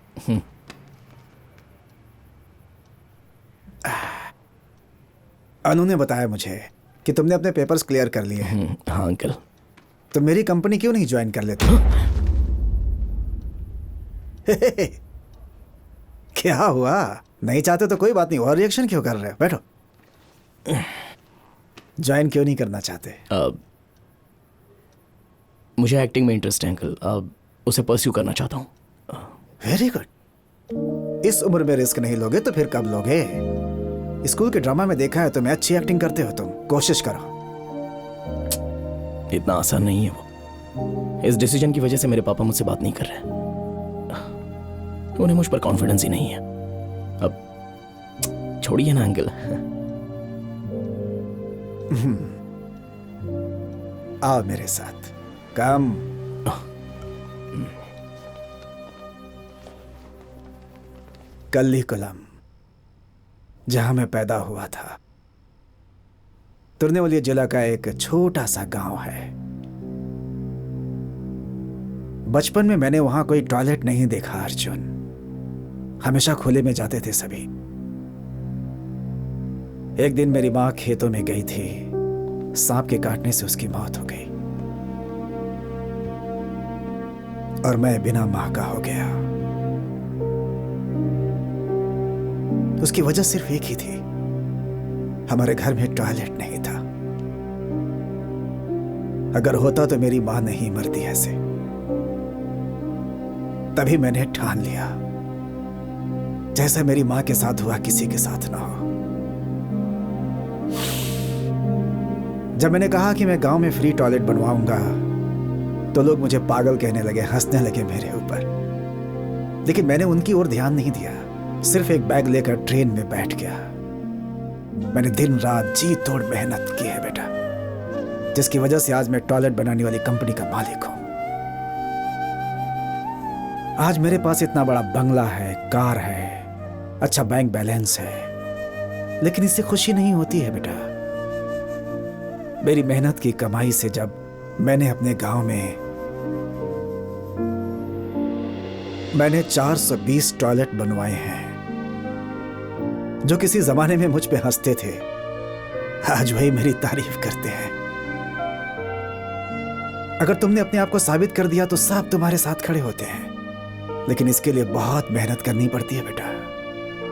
अनु ने बताया मुझे कि तुमने अपने पेपर्स क्लियर कर लिए हैं।
हाँ अंकल।
तो मेरी कंपनी क्यों नहीं ज्वाइन कर लेते? क्या हुआ? नहीं चाहते तो कोई बात नहीं, और रिएक्शन क्यों कर रहे हो? बैठो। ज्वाइन क्यों नहीं करना चाहते?
मुझे एक्टिंग में इंटरेस्ट है अंकल, उसे परस्यू करना चाहता हूँ।
Very good. इस उम्र में रिस्क नहीं लोगे तो फिर कब लोगे? स्कूल के ड्रामा में देखा है तुम्हें, अच्छी एक्टिंग करते हो तुम। कोशिश करो।
इतना आसान नहीं है वो। इस डिसीजन की वजह से मेरे पापा मुझसे बात नहीं कर रहे। उन्हें मुझ पर कॉन्फिडेंस ही नहीं है। अब छोड़िए ना अंकल।
आओ मेरे साथ, कम। कल्लीकुलम, जहां मैं पैदा हुआ था, तिरुनेलवेली जिला का एक छोटा सा गांव है। बचपन में मैंने वहां कोई टॉयलेट नहीं देखा अर्जुन, हमेशा खुले में जाते थे सभी। एक दिन मेरी मां खेतों में गई थी, सांप के काटने से उसकी मौत हो गई और मैं बिना मां का हो गया। उसकी वजह सिर्फ एक ही थी, हमारे घर में टॉयलेट नहीं था। अगर होता तो मेरी मां नहीं मरती ऐसे। तभी मैंने ठान लिया, जैसा मेरी मां के साथ हुआ किसी के साथ ना हो। जब मैंने कहा कि मैं गांव में फ्री टॉयलेट बनवाऊंगा तो लोग मुझे पागल कहने लगे, हंसने लगे मेरे ऊपर। लेकिन मैंने उनकी ओर ध्यान नहीं दिया, सिर्फ एक बैग लेकर ट्रेन में बैठ गया। मैंने दिन रात जी तोड़ मेहनत की है बेटा, जिसकी वजह से आज मैं टॉयलेट बनाने वाली कंपनी का मालिक हूं। आज मेरे पास इतना बड़ा बंगला है, कार है, अच्छा बैंक बैलेंस है, लेकिन इससे खुशी नहीं होती है बेटा। मेरी मेहनत की कमाई से जब मैंने अपने गांव में 420 टॉयलेट बनवाए हैं, जो किसी जमाने में मुझ पे हंसते थे, आज वही मेरी तारीफ करते हैं। अगर तुमने अपने आप को साबित कर दिया तो सब तुम्हारे साथ खड़े होते हैं, लेकिन इसके लिए बहुत मेहनत करनी पड़ती है बेटा।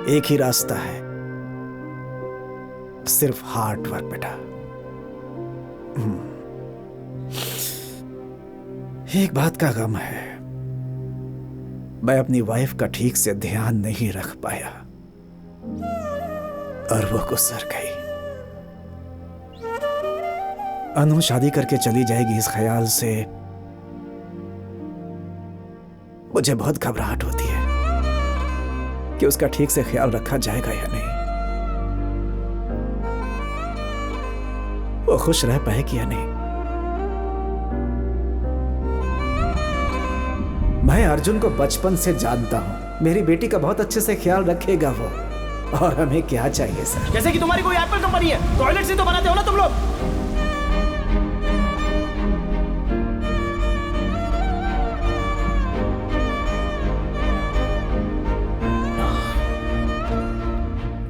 एक ही रास्ता है, सिर्फ हार्ड वर्क बेटा। एक बात का गम है, मैं अपनी वाइफ का ठीक से ध्यान नहीं रख पाया और वो गुजर गई। अनु शादी करके चली जाएगी, इस ख्याल से मुझे बहुत घबराहट होती है कि उसका ठीक से ख्याल रखा जाएगा या नहीं, वो खुश रह पाएगी या नहीं। मैं अर्जुन को बचपन से जानता हूं, मेरी बेटी का बहुत अच्छे से ख्याल रखेगा वो, और हमें क्या चाहिए सर।
जैसे कि तुम्हारी कोई एप्पल कंपनी है, टॉयलेट से तो बनाते हो ना तुम लोग।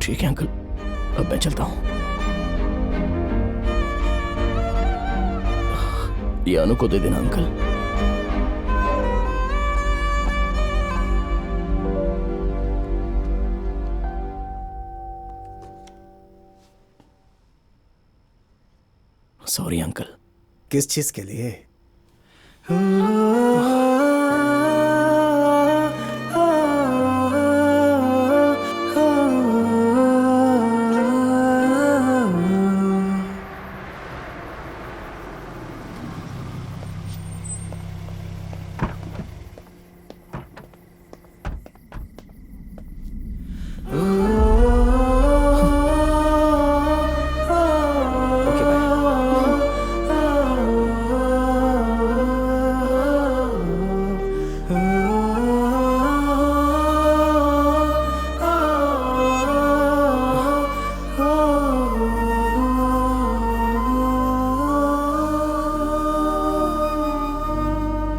ठीक है अंकल, अब मैं चलता हूं। ये अनु को दे देना अंकल। Sorry uncle.
किस चीज के लिए?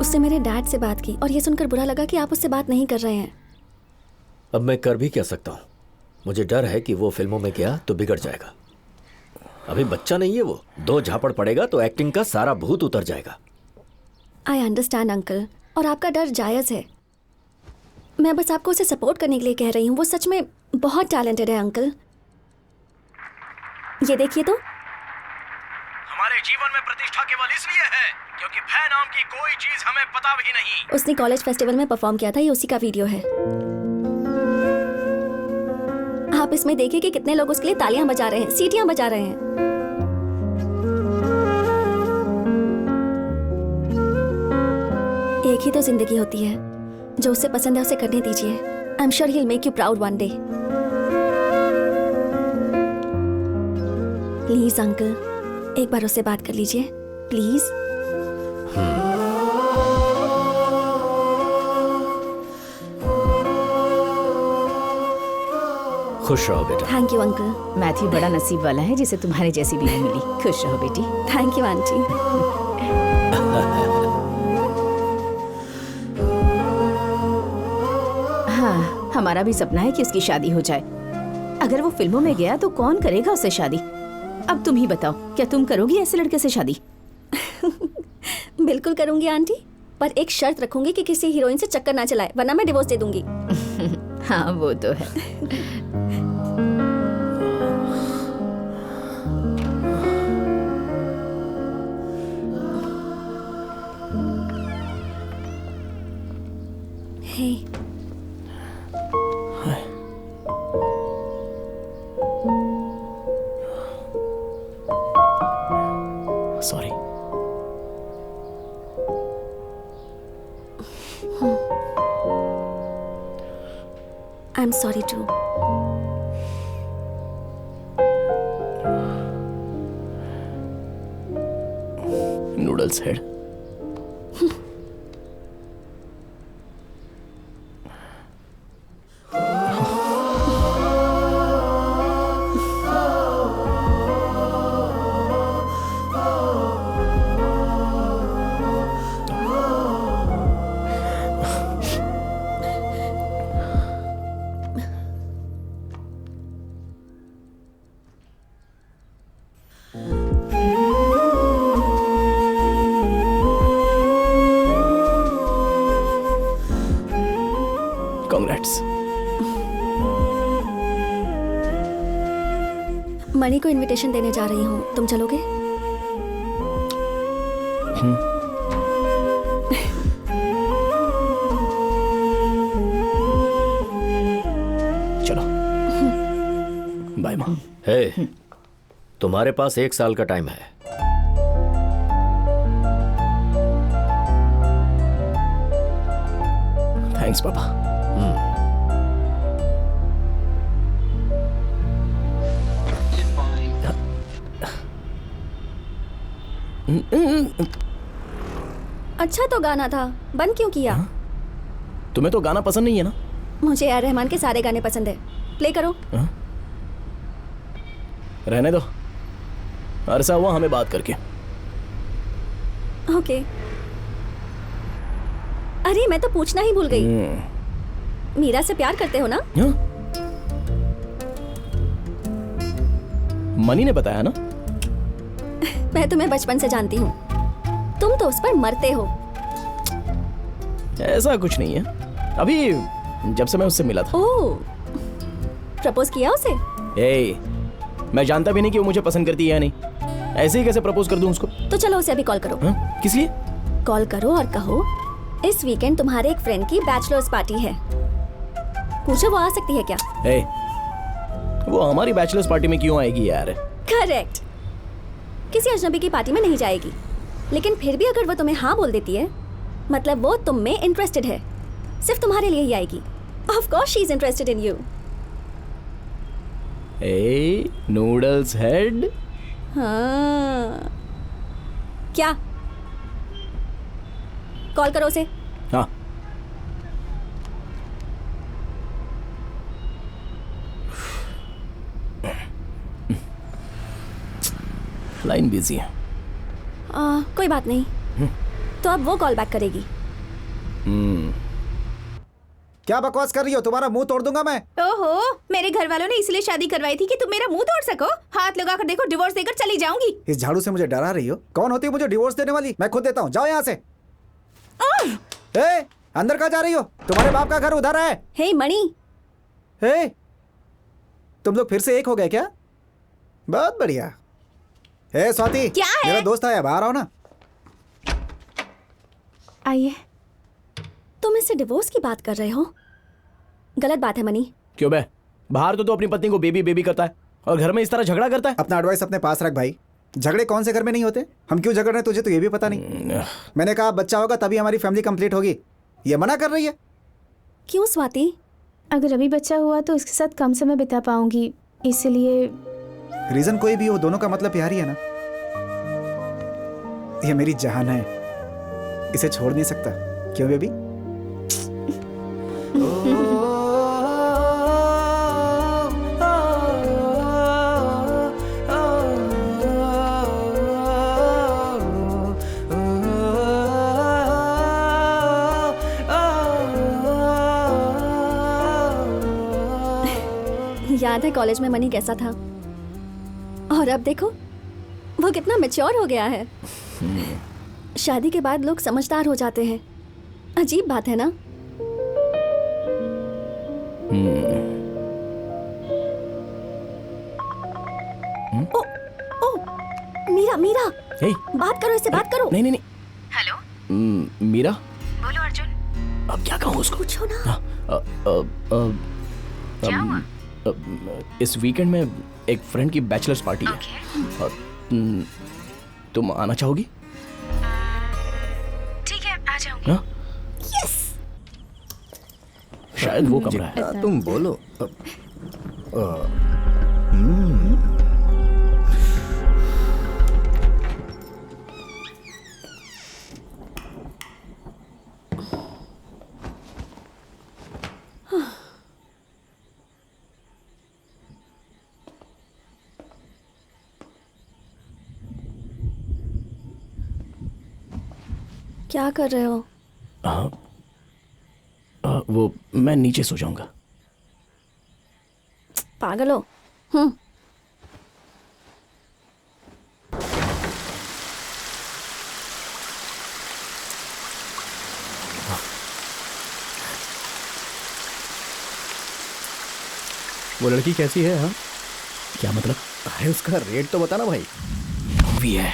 उसने मेरे डैड से बात की और ये सुनकर बुरा लगा कि आप उससे बात नहीं कर रहे हैं।
अब मैं कर भी क्या सकता हूँ? मुझे डर है कि वो फिल्मों में गया तो बिगड़ जाएगा। अभी बच्चा नहीं है वो, 2 झापड़ पड़ेगा तो एक्टिंग का सारा भूत उतर जाएगा।
आई अंडरस्टैंड अंकल, और आपका डर जायज़ है। मैं बस आपको उसे सपोर्ट करने के लिए कह रही हूँ। वो सच में बहुत टैलेंटेड है अंकल। ये देखिए तो।
हमारे जीवन में प्रतिष्ठा केवल इसलिए है क्योंकि भय नाम की कोई चीज हमें पता भी नहीं।
उसने कॉलेज फेस्टिवल में परफॉर्म किया था, ये उसी का वीडियो है। आप इसमें देखिए कि कितने लोग उसके लिए तालियां बजा रहे हैं, सीटियां बजा रहे हैं। एक ही तो जिंदगी होती है, जो उसे पसंद है उसे करने दीजिए। I am sure he will make you proud one day. Please uncle, एक बार उससे बात कर लीजिए। प्लीज।
खुश रहो बेटा।
Thank you uncle.
मैथ्यू बड़ा नसीब वाला है जिसे तुम्हारे जैसी बीवी मिली। खुश रहो बेटी।
Thank you aunty.
हाँ, हमारा भी सपना है कि उसकी शादी हो जाए। अगर वो फिल्मों में गया तो कौन करेगा उससे शादी? अब तुम ही बताओ, क्या तुम करोगी ऐसे लड़के से शादी?
बिल्कुल करूंगी आंटी, पर एक शर्त रखूंगी कि किसी हीरोइन से चक्कर ना चलाए, वरना मैं डिवोर्स दे दूंगी।
हाँ, वो तो है।
Hey,
sorry.
I am sorry too.
Noodles head. Congrats.
Mani को इनविटेशन देने जा रही हूँ, तुम चलोगे?
चलो। बाय माँ।
हे, तुम्हारे पास 1 साल का टाइम है।
थैंक्स पापा।
अच्छा तो गाना था, बंद क्यों किया?
तुम्हें तो गाना पसंद नहीं है ना?
मुझे ए आर रहमान के सारे गाने पसंद है। प्ले करो।
रहने दो, अरसा हुआ हमें बात करके।
ओके। अरे मैं तो पूछना ही भूल गई, मीरा से प्यार करते हो ना?
हाँ? मनी ने बताया ना?
मैं तुम्हें बचपन से जानती हूँ, तुम तो उस पर मरते हो।
ऐसा कुछ नहीं है, अभी जब से मैं उससे मिला था।
ओह, प्रपोज किया उसे?
ए, मैं जानता भी नहीं कि वो मुझे पसंद करती है या नहीं, ऐसे ही कैसे प्रपोज कर दूं उसको?
तो चलो उसे अभी कॉल करो।
हाँ? किस लिए?
कॉल करो और कहो इस वीकेंड तुम्हारे एक फ्रेंड की बैचलर्स पार्टी है, पूछो वो आ सकती है क्या?
ए, वो हमारी बैचलर्स पार्टी में क्यों आएगी यार?
करेक्ट, किसी अजनबी की पार्टी में नहीं जाएगी, लेकिन फिर भी अगर वो तुम्हें हाँ बोल देती है, मतलब वो तुम में इंटरेस्टेड है, सिर्फ तुम्हारे लिए ही आएगी। Of course she is interested in you.
A, noodles head.
हाँ, क्या? कॉल करो उसे।
हाँ। लाइन बिजी है।
कोई बात नहीं, तो अब वो कॉल बैक करेगी।
क्या बकवास कर रही हो? तुम्हारा मुंह तोड़ दूंगा मैं।
ओहो, मेरे घर वालों ने इसलिए शादी करवाई थी कि तुम मेरा मुंह तोड़ सको। हाथ लगाकर देखो, डिवोर्स देकर चली जाऊंगी।
इस झाड़ू से मुझे डरा रही हो? कौन होती है मुझे डिवोर्स देने वाली? मैं खुद देता हूँ, जाओ यहाँ से। ए, अंदर कहाँ जा रही हो? तुम्हारे बाप का घर उधर है।
हे मणि,
हे, तुम लोग फिर से एक हो गए क्या? बहुत बढ़िया। हे स्वाति,
क्या है?
मेरा दोस्त आया, बाहर आओ ना।
आइए।
तुम इससे डिवोर्स की बात कर रहे हो? गलत बात है मणि।
क्यों बे? बाहर तो अपनी पत्नी को बेबी बेबी करता है और घर में इस तरह झगड़ा करता है।
अपना एडवाइस अपने पास रख भाई। झगड़े कौन से घर में नहीं होते? हम क्यों झगड़ रहे हैं तुझे तो ये भी पता नहीं। मैंने कहा बच्चा होगा तभी हमारी फैमिली कंप्लीट होगी, ये मना कर रही है।
क्यों स्वाति?
अगर अभी बच्चा हुआ तो उसके साथ कम समय बिता पाऊंगी, इसलिए।
रीजन कोई भी हो, दोनों का मतलब प्यार ही है ना। ये मेरी जान है, इसे छोड़ नहीं सकता। क्यों बेबी?
याद है कॉलेज में मनी कैसा था, और अब देखो वो कितना मैच्योर हो गया है। शादी के बाद लोग समझदार हो जाते हैं। अजीब बात है ना? ओ, ओ, मीरा मीरा,
हे,
बात करो, इससे बात करो।
नहीं नहीं नहीं।
हेलो,
मीरा,
बोलो अर्जुन।
अब क्या कहूँ उसको?
पूछो ना।
क्या हुआ?
इस वीकेंड में एक फ्रेंड की बैचलर्स पार्टी है। और, तुम आना चाहोगी?
ठीक है, आ जाऊंगी।
हाँ? शायद वो कमरा है।
तुम बोलो।
क्या कर रहे हो?
वो मैं नीचे सो जाऊंगा।
पागल हो?
वो लड़की कैसी है? हाँ,
क्या मतलब?
अरे उसका रेट तो बताना भाई।
भी है।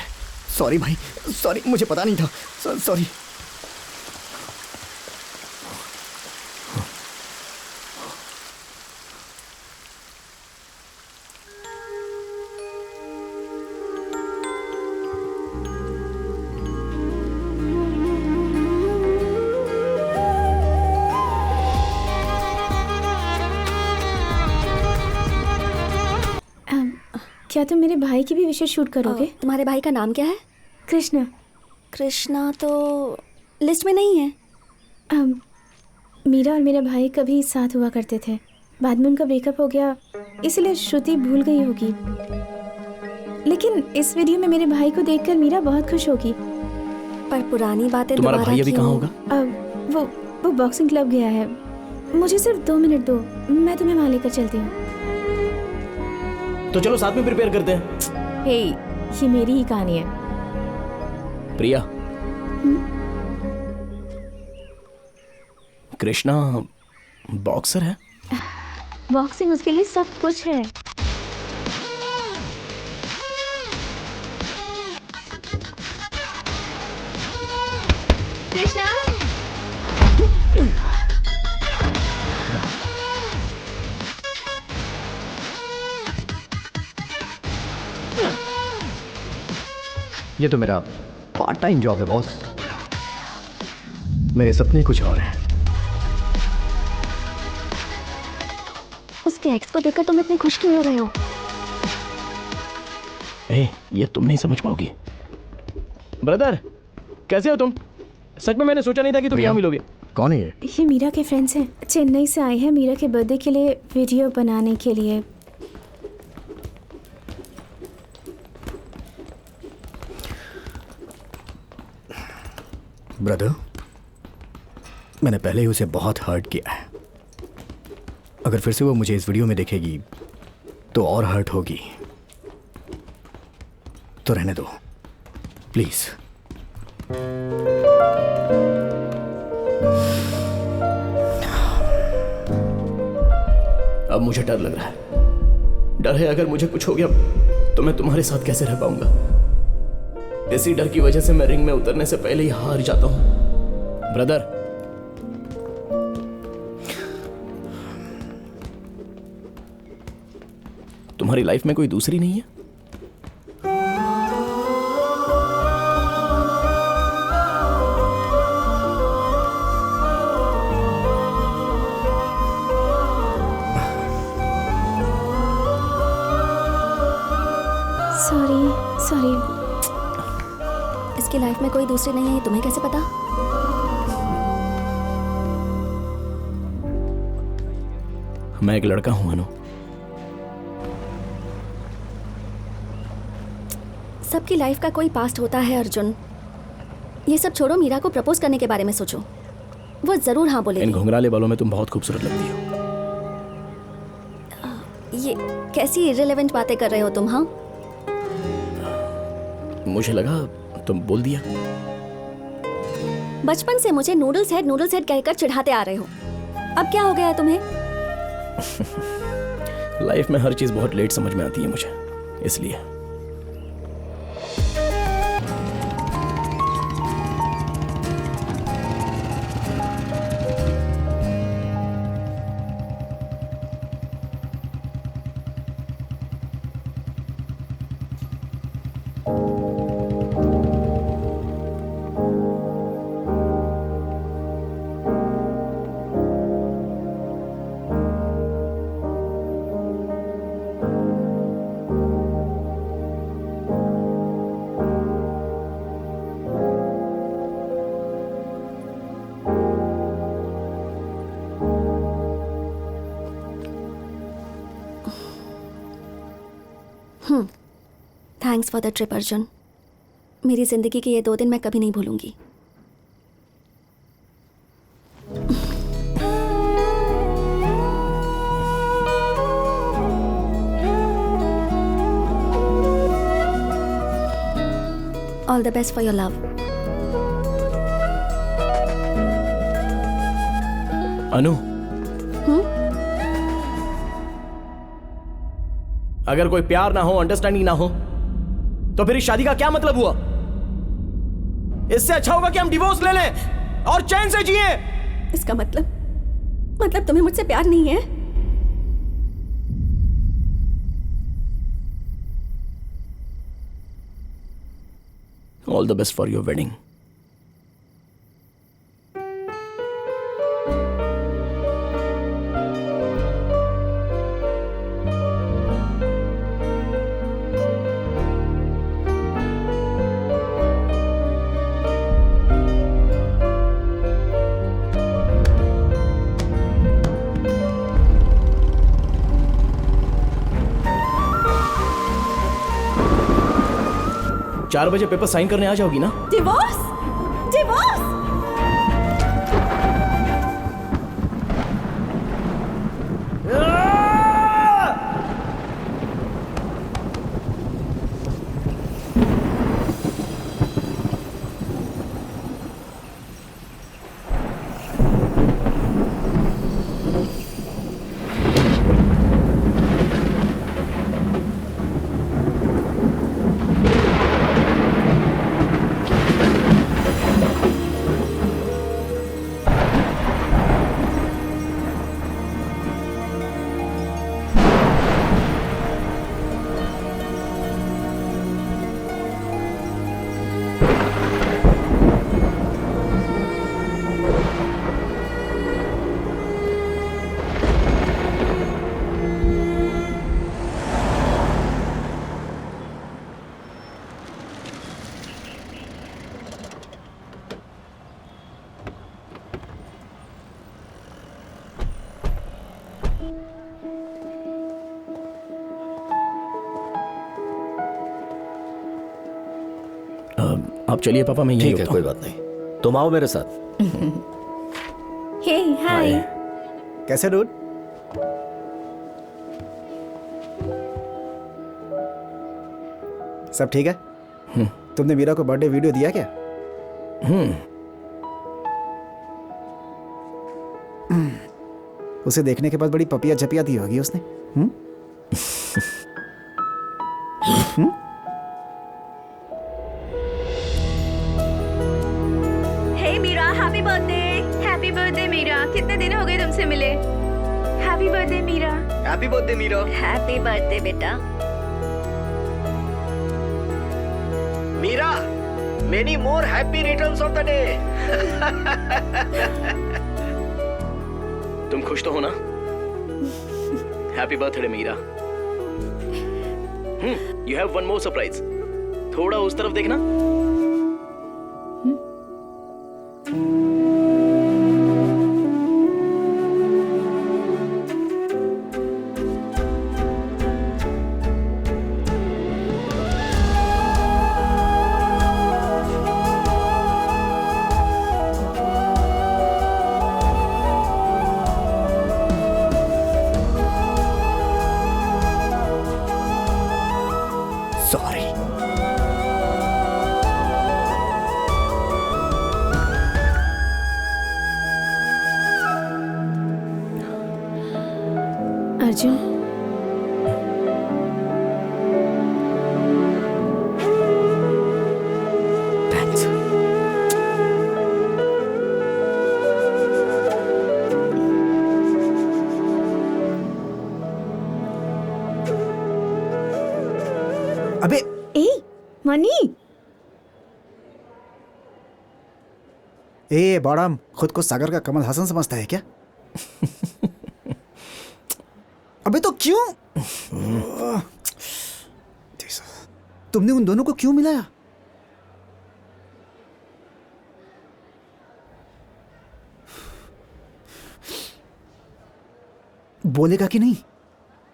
सॉरी भाई, सॉरी, मुझे पता नहीं था। सॉरी।
क्या तुम मेरे भाई की भी विशेष शूट करोगे?
तुम्हारे भाई का नाम क्या है?
कृष्णा।
कृष्णा तो लिस्ट में नहीं है।
मीरा और मेरा भाई कभी साथ हुआ करते थे, बाद में उनका ब्रेकअप हो गया, इसलिए श्रुति भूल गई होगी। लेकिन इस वीडियो में मेरे भाई को देखकर मीरा बहुत खुश होगी।
पर पुरानी बातें
तुम्हारा
दोबारा
भाई अभी
क्यों?
कहाँ होगा?
वो बॉक्सिंग क्लब गया है। मुझे सिर्फ 2 मिनट दो, मैं तुम्हें वहाँ लेकर चलती हूँ।
तो चलो साथ में प्रिपेयर करते हैं।
हे, ये मेरी ही कहानी है।
प्रिया, कृष्णा बॉक्सर है?
बॉक्सिंग उसके लिए सब कुछ है। कृष्णा,
ये तो मेरा पार्ट टाइम जॉब है बॉस। मेरे सपने कुछ और हैं।
उसके एक्स को देखकर तुम इतने खुश क्यों हो रहे हो?
ये तुम नहीं समझ पाओगी। ब्रदर, कैसे हो तुम? सच में मैंने सोचा नहीं था कि तुम यहाँ मिलोगे।
कौन है ये?
ये मीरा के फ्रेंड्स हैं, चेन्नई से आए हैं मीरा के बर्थडे के लिए वीडियो बनाने के लिए।
ब्रदर, मैंने पहले ही उसे बहुत हर्ट किया है। अगर फिर से वो मुझे इस वीडियो में देखेगी तो और हर्ट होगी। तो रहने दो प्लीज।
अब मुझे डर लग रहा है। डर है अगर मुझे कुछ हो गया तो मैं तुम्हारे साथ कैसे रह पाऊंगा। इसी डर की वजह से मैं रिंग में उतरने से पहले ही हार जाता हूं। ब्रदर, तुम्हारी लाइफ में कोई दूसरी नहीं है?
इस उसकी लाइफ में कोई दूसरी नहीं है, ये तुम्हें कैसे पता?
मैं एक लड़का हूं अनु।
सबकी लाइफ का कोई पास्ट होता है अर्जुन। ये सब छोड़ो, मीरा को प्रपोज करने के बारे में सोचो। वो जरूर हाँ
इन
बोलेगी।
घुंघराले बालों में तुम बहुत खूबसूरत लगती हो।
ये कैसी इररिलेवेंट बातें कर रहे हो तुम? हाँ,
मुझे लगा तुम बोल दिया।
बचपन से मुझे नूडल्स हेड कहकर चिढ़ाते आ रहे हो। अब क्या हो गया है तुम्हें?
लाइफ में हर चीज बहुत लेट समझ में आती है मुझे, इसलिए।
Thanks for the trip Arjun. मेरी जिंदगी के ये 2 दिन मैं कभी नहीं भूलूंगी। All the best for your love.
Anu, अगर कोई प्यार ना हो, अंडरस्टैंडिंग ना हो, तो फिर इस शादी का क्या मतलब हुआ? इससे अच्छा होगा कि हम डिवोर्स ले लें और चैन से जिए।
इसका मतलब तुम्हें मुझसे प्यार नहीं है?
All the best for your wedding. चार बजे पेपर साइन करने आ जाओगी ना?
डिवोर्स? डिवोर्स?
आप चलिए पापा, मैं यहीं
ठीक है,
रुकता
कोई
हूं।
बात नहीं। तुम आओ मेरे साथ।
हे हाय।
कैसे डूड? सब ठीक है? तुमने मीरा को बर्थडे वीडियो दिया क्या? उसे देखने के बाद बड़ी पपिया झपिया दी होगी उसने।
Hey Meera, happy birthday. Happy birthday Meera, कितने दिन हो गए तुमसे मिले। Happy birthday Meera.
Happy birthday Meera.
Happy birthday बेटा।
Meera, many more happy returns of the day.
तुम खुश तो हो ना? Happy birthday Meera. You have one more surprise. थोड़ा उस तरफ देखना।
अर्जुन,
थैंक्स।
अबे
ए मनी,
ए बॉडम, खुद को सागर का कमल हसन समझता है क्या? अबे तो क्यों? तुमने उन दोनों को क्यों मिलाया? बोलेगा कि नहीं?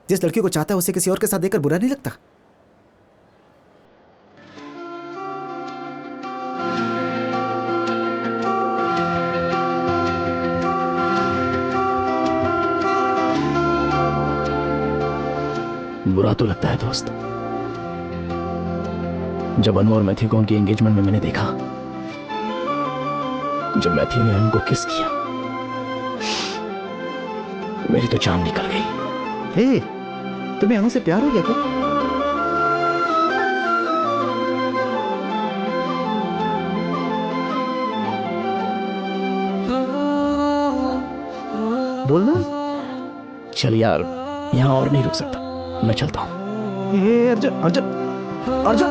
जिस लड़की को चाहता है उसे किसी और के साथ देखकर बुरा नहीं लगता?
बुरा तो लगता है दोस्त। जब अनु और मैथ्यू को उनकी एंगेजमेंट में मैंने देखा, जब मैथ्यू ने अनु को किस किया, मेरी तो जान निकल गई।
हे, तुम्हें अनु से प्यार हो गया क्या? बोलना।
चल यार, यहां और नहीं रुक सकता, मैं चलता हूं।
हे अर्जुन, अर्जुन, अर्जुन,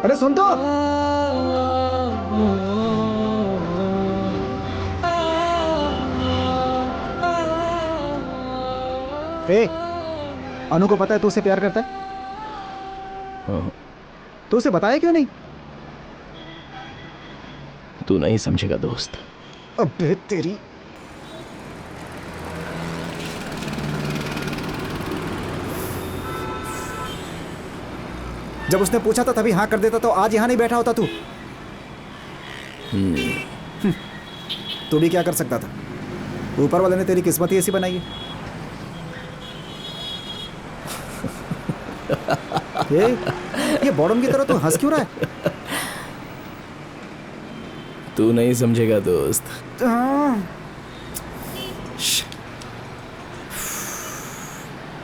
अरे सुन तो। ए, अनु को पता है तू उसे प्यार करता है?
हाँ,
तू उसे बताया क्यों नहीं?
तू नहीं समझेगा दोस्त।
अबे तेरी। जब उसने पूछा था तभी हाँ कर देता तो आज यहां नहीं बैठा होता तू। तू भी क्या कर सकता था? ऊपर वाले ने तेरी किस्मत ही ऐसी बनाई है। ये बॉडम की तरह तू हंस क्यों रहा है?
तू नहीं समझेगा दोस्त।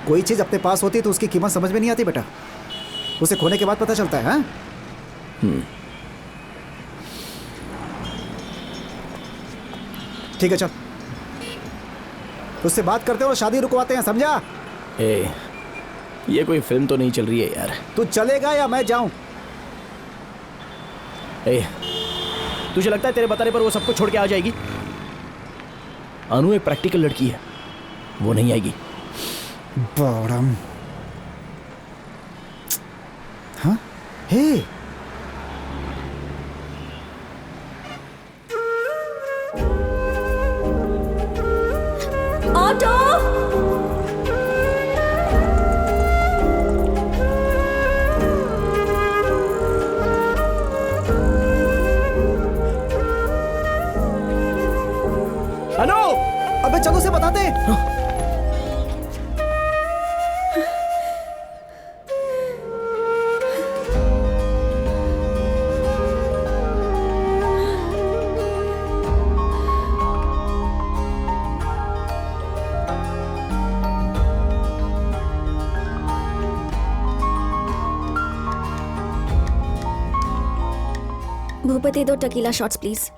कोई चीज अपने पास होती है तो उसकी कीमत समझ में नहीं आती बेटा, उसे खोने के बाद पता चलता है। हाँ? ठीक है चल, उससे बात करते हैं और शादी रुकवाते हैं, समझा?
ए, ये कोई फिल्म तो नहीं चल रही है यार।
तू चलेगा या मैं जाऊं?
ए, तुझे लगता है तेरे बताने पर वो सब कुछ छोड़ के आ जाएगी? अनु एक प्रैक्टिकल लड़की है, वो नहीं आएगी।
बॉडम। हाँ? हे,
ऑटो।
अनु, अबे चलो उसे बताते हैं।
Bhupathi, 2 tequila shots please.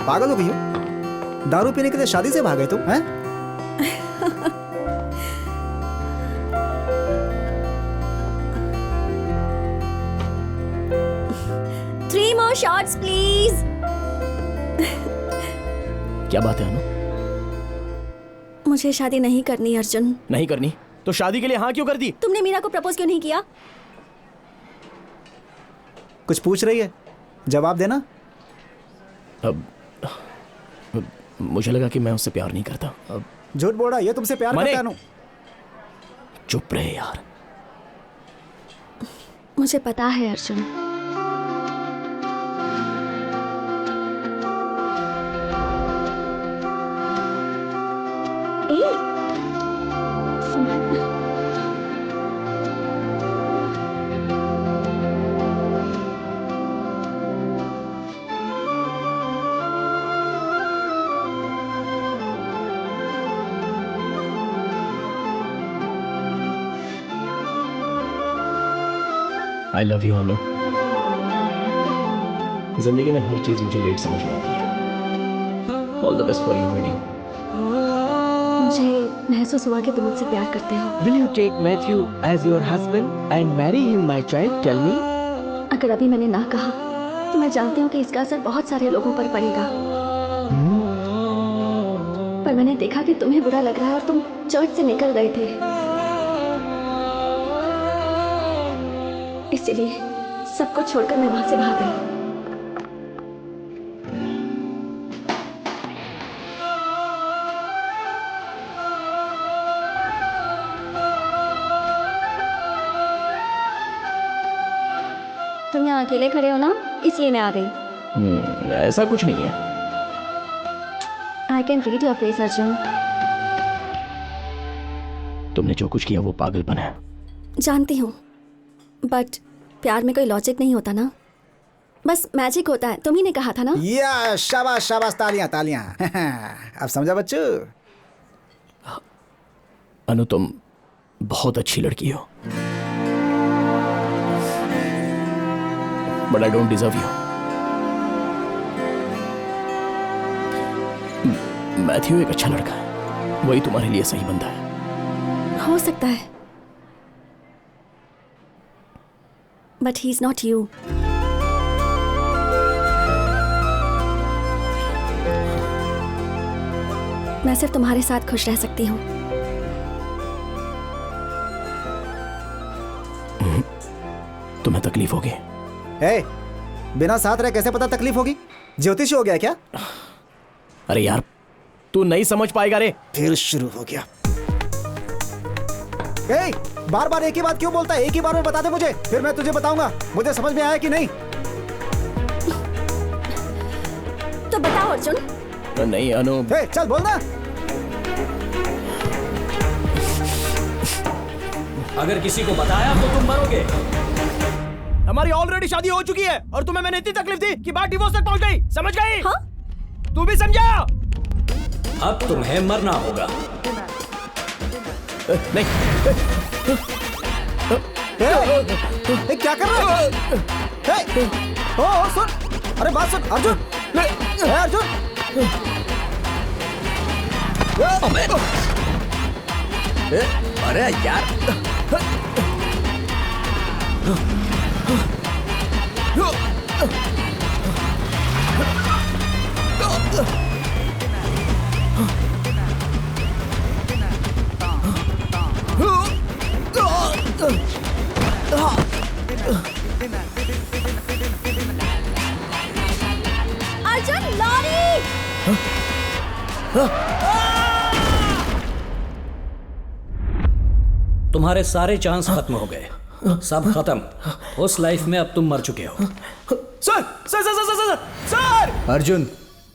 पागल हो गई हो? दारू पीने के लिए शादी से भागे तुम? हैं?
Three more shots please.
क्या बात है अनु?
मुझे शादी नहीं करनी अर्जुन।
नहीं करनी तो शादी के लिए हाँ क्यों कर दी?
तुमने मीरा को प्रपोज क्यों नहीं किया?
कुछ पूछ रही है, जवाब देना।
अब मुझे लगा कि मैं उससे प्यार नहीं करता। अब
झूठ बोल रहा है, ये तुमसे प्यार
मने-
करता है अनु।
चुप रहे यार।
मुझे पता है अर्जुन।
आई लव यू अनु। जिंदगी में हर चीज मुझे लेट समझ में आती है। All the best for you wedding.
मुझे महसूस हुआ कि तुम मुझसे प्यार करते हो।
Will you take Matthew as your husband and marry him, my child? Tell me.
अगर अभी मैंने ना कहा तो मैं जानती हूँ कि इसका असर बहुत सारे लोगों पर पड़ेगा। पर मैंने देखा कि तुम्हें बुरा लग रहा है और तुम चर्च से निकल गए थे, इसीलिए सब कुछ छोड़कर मैं वहां से भाग गई। तुम यहाँ अकेले खड़े हो ना, इसलिए मैं आ गई।
ऐसा कुछ नहीं है।
I can read your face Arjun.
तुमने जो कुछ किया वो पागलपन है।
जानती हूँ, बट प्यार में कोई लॉजिक नहीं होता ना, बस मैजिक होता है। तुम ही ने कहा था ना।
या शाबाश शाबाश, तालियां तालियां। अब समझा बच्चू।
अनु तुम बहुत अच्छी लड़की हो, but I don't deserve you. Matthew एक अच्छा लड़का है, वही तुम्हारे लिए सही बंदा है।
हो सकता है, but he is not you. मैं सिर्फ तुम्हारे साथ खुश रह सकती हूँ।
तुम्हें तकलीफ होगी?
ए, बिना साथ रहे कैसे पता तकलीफ होगी? ज्योतिष हो गया क्या?
अरे यार तू नहीं समझ पाएगा रे।
फिर शुरू हो गया। ए, बार बार एक ही बात क्यों बोलता है? एक ही बार में बता दे मुझे, फिर मैं तुझे बताऊंगा मुझे समझ में आया कि नहीं।
तो बताओ अर्जुन।
नहीं अनु।
ए, चल बोलना।
अगर किसी को बताया तो तुम मरोगे।
हमारी ऑलरेडी शादी हो चुकी है और तुम्हें मैंने इतनी तकलीफ दी कि बात डिवोर्स तक पहुंच गई। समझ गई?
हाँ?
तू भी समझा?
अब तुम्हें मरना होगा।
नहीं।
ए, क्या कर रहा है? ओ सुन, अरे बात सुन अर्जुन। अर्जुन
अरे यार
अर्जुन लॉरी।
तुम्हारे सारे चांस खत्म हो गए, सब खत्म। उस लाइफ में अब तुम मर चुके हो।
Sir sir sir sir sir sir.
Arjun,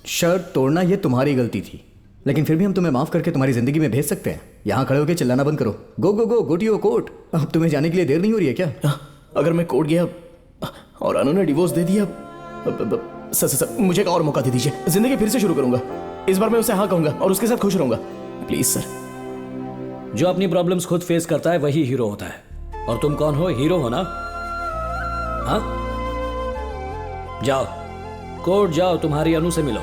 शर्त तोड़ना ये तुम्हारी गलती थी, लेकिन फिर भी हम तुम्हें माफ करके तुम्हारी जिंदगी में भेज सकते हैं। यहाँ खड़े होकर चिल्लाना बंद करो। गो गो गो गो टू योर कोर्ट। अब तुम्हें जाने के लिए देर नहीं हो रही है क्या?
अगर मैं कोर्ट गया और अनु ने डिवोर्स दे दिया, सर सर सर मुझे एक और मौका दे दीजिए, जिंदगी फिर से शुरू करूंगा। इस बार मैं उसे हाँ कहूंगा और उसके साथ खुश रहूंगा। Please sir.
जो अपनी प्रॉब्लम्स खुद फेस करता है वही हीरो होता है। और तुम कौन हो? हीरो हो ना? हाँ, जाओ कोर्ट जाओ, तुम्हारी अनु से मिलो।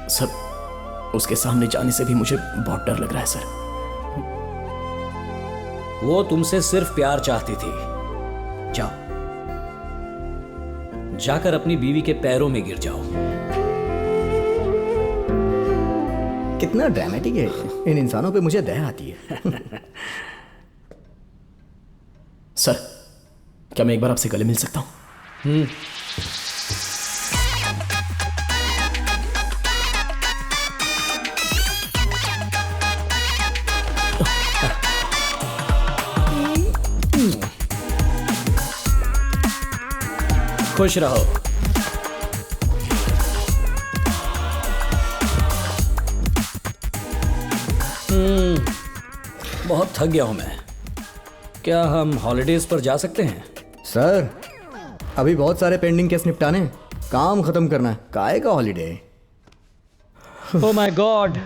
सर उसके सामने जाने से भी मुझे बहुत डर लग रहा है सर।
वो तुमसे सिर्फ प्यार चाहती थी। जाओ, जाकर अपनी बीवी के पैरों में गिर जाओ।
कितना ड्रामेटिक है। इन इंसानों पे मुझे दया आती है।
सर क्या मैं एक बार आपसे गले मिल सकता हूं?
खुश रहो। बहुत थक गया हूं मैं। क्या हम हॉलिडेज पर जा सकते हैं?
सर अभी बहुत सारे पेंडिंग केस निपटाने हैं, काम खत्म करना है। काहे का हॉलीडे?
Oh my god.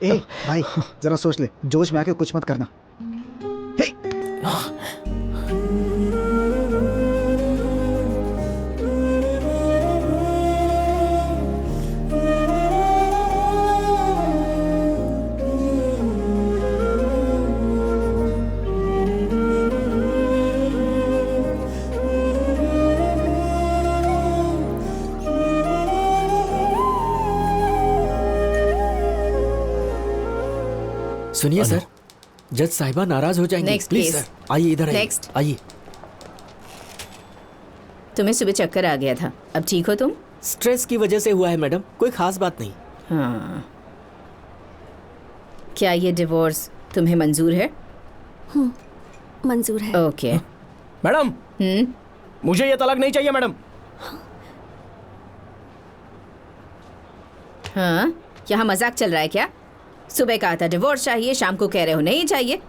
ए भाई जरा सोच ले, जोश में आके कुछ मत करना।
सुनिए सर, जज साहिबा नाराज हो जाएंगे।
Next,
please
please.
सर, आइए इधर आइए।
Next.
आइए।
तुम्हें सुबह चक्कर आ गया था, अब ठीक हो तुम?
स्ट्रेस की वजह से हुआ है मैडम, कोई खास बात नहीं।
हाँ। क्या ये डिवोर्स तुम्हें मंजूर है?
मंजूर है।
ओके।
मैडम, मुझे ये तलाक नहीं चाहिए मैडम।
हाँ, यहाँ मजाक चल रहा है क्या? सुबह कहा था डिवोर्स चाहिए, शाम को कह रहे हो नहीं चाहिए।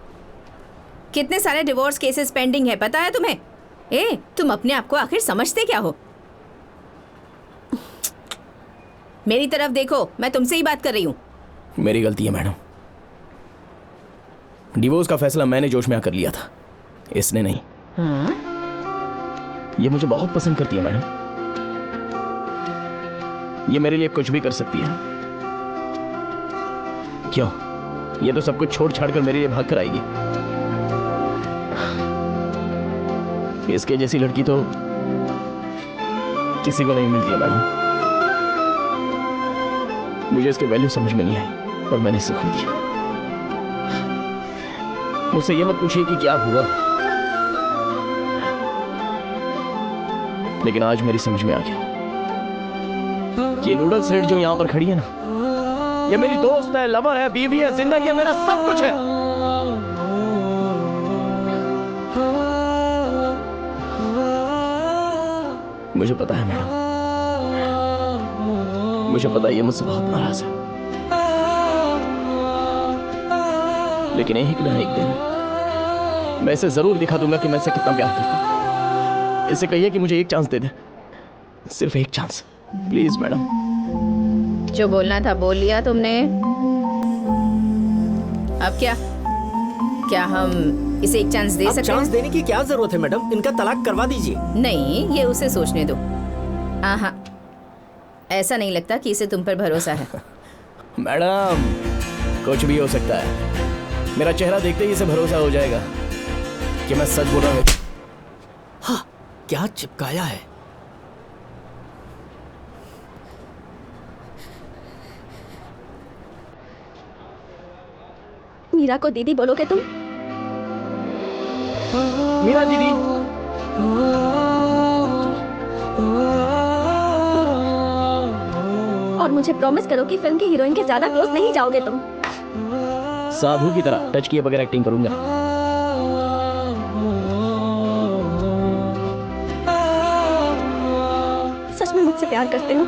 कितने सारे डिवोर्स केसेस पेंडिंग है पता है तुम्हें? ए, तुम अपने आप को आखिर समझते क्या हो? मेरी तरफ देखो, मैं तुमसे ही बात कर रही हूँ।
मेरी गलती है मैडम। डिवोर्स का फैसला मैंने जोश में आकर लिया था, इसने नहीं। ये मुझे बहुत पसंद करती है मैडम। ये मेरे लिए कुछ भी कर सकती है। क्यों? ये तो सब कुछ छोड़ छाड़ कर मेरे लिए भाग कर आएगी। इसके जैसी लड़की तो किसी को नहीं मिलती है मैडम। मुझे इसकी वैल्यू समझ में नहीं आई और मैंने इसे खो दिया। मुझसे ये मत पूछिए कि क्या हुआ, लेकिन आज मेरी समझ में आ गया। ये नूडल सेट जो यहां पर खड़ी है ना, ये मेरी दोस्त है, लवर है, बीवी है, जिंदगी है, मेरा सब कुछ है। मुझे पता है मैडम, मुझे पता है ये मुझसे बहुत नाराज है, लेकिन एक ना एक दिन मैं इसे जरूर दिखा दूंगा कि मैं इसे कितना प्यार करता हूं। इसे कहिए कि मुझे एक चांस दे दे, सिर्फ एक चांस, प्लीज मैडम।
जो बोलना था बोल लिया तुमने। अब क्या? क्या हम इसे एक चांस दे
अब
सकते
चांस
हैं?
देने की क्या जरूरत है मैडम, इनका तलाक करवा दीजिए।
नहीं, ये उसे सोचने दो। हाँ, ऐसा नहीं लगता कि इसे तुम पर भरोसा है।
मैडम, कुछ भी हो सकता है। मेरा चेहरा देखते ही इसे भरोसा हो जाएगा कि मैं सच बोल रहा हूँ।
हाँ, क्या चिपकाया है?
मीरा को दीदी बोलोगे तुम?
मीरा दीदी,
और मुझे प्रॉमिस करो कि फिल्म की हीरोइन के ज्यादा क्लोज नहीं जाओगे तुम।
साधु की तरह टच किए बगैर एक्टिंग करूंगा।
सच में मुझसे प्यार करते हो?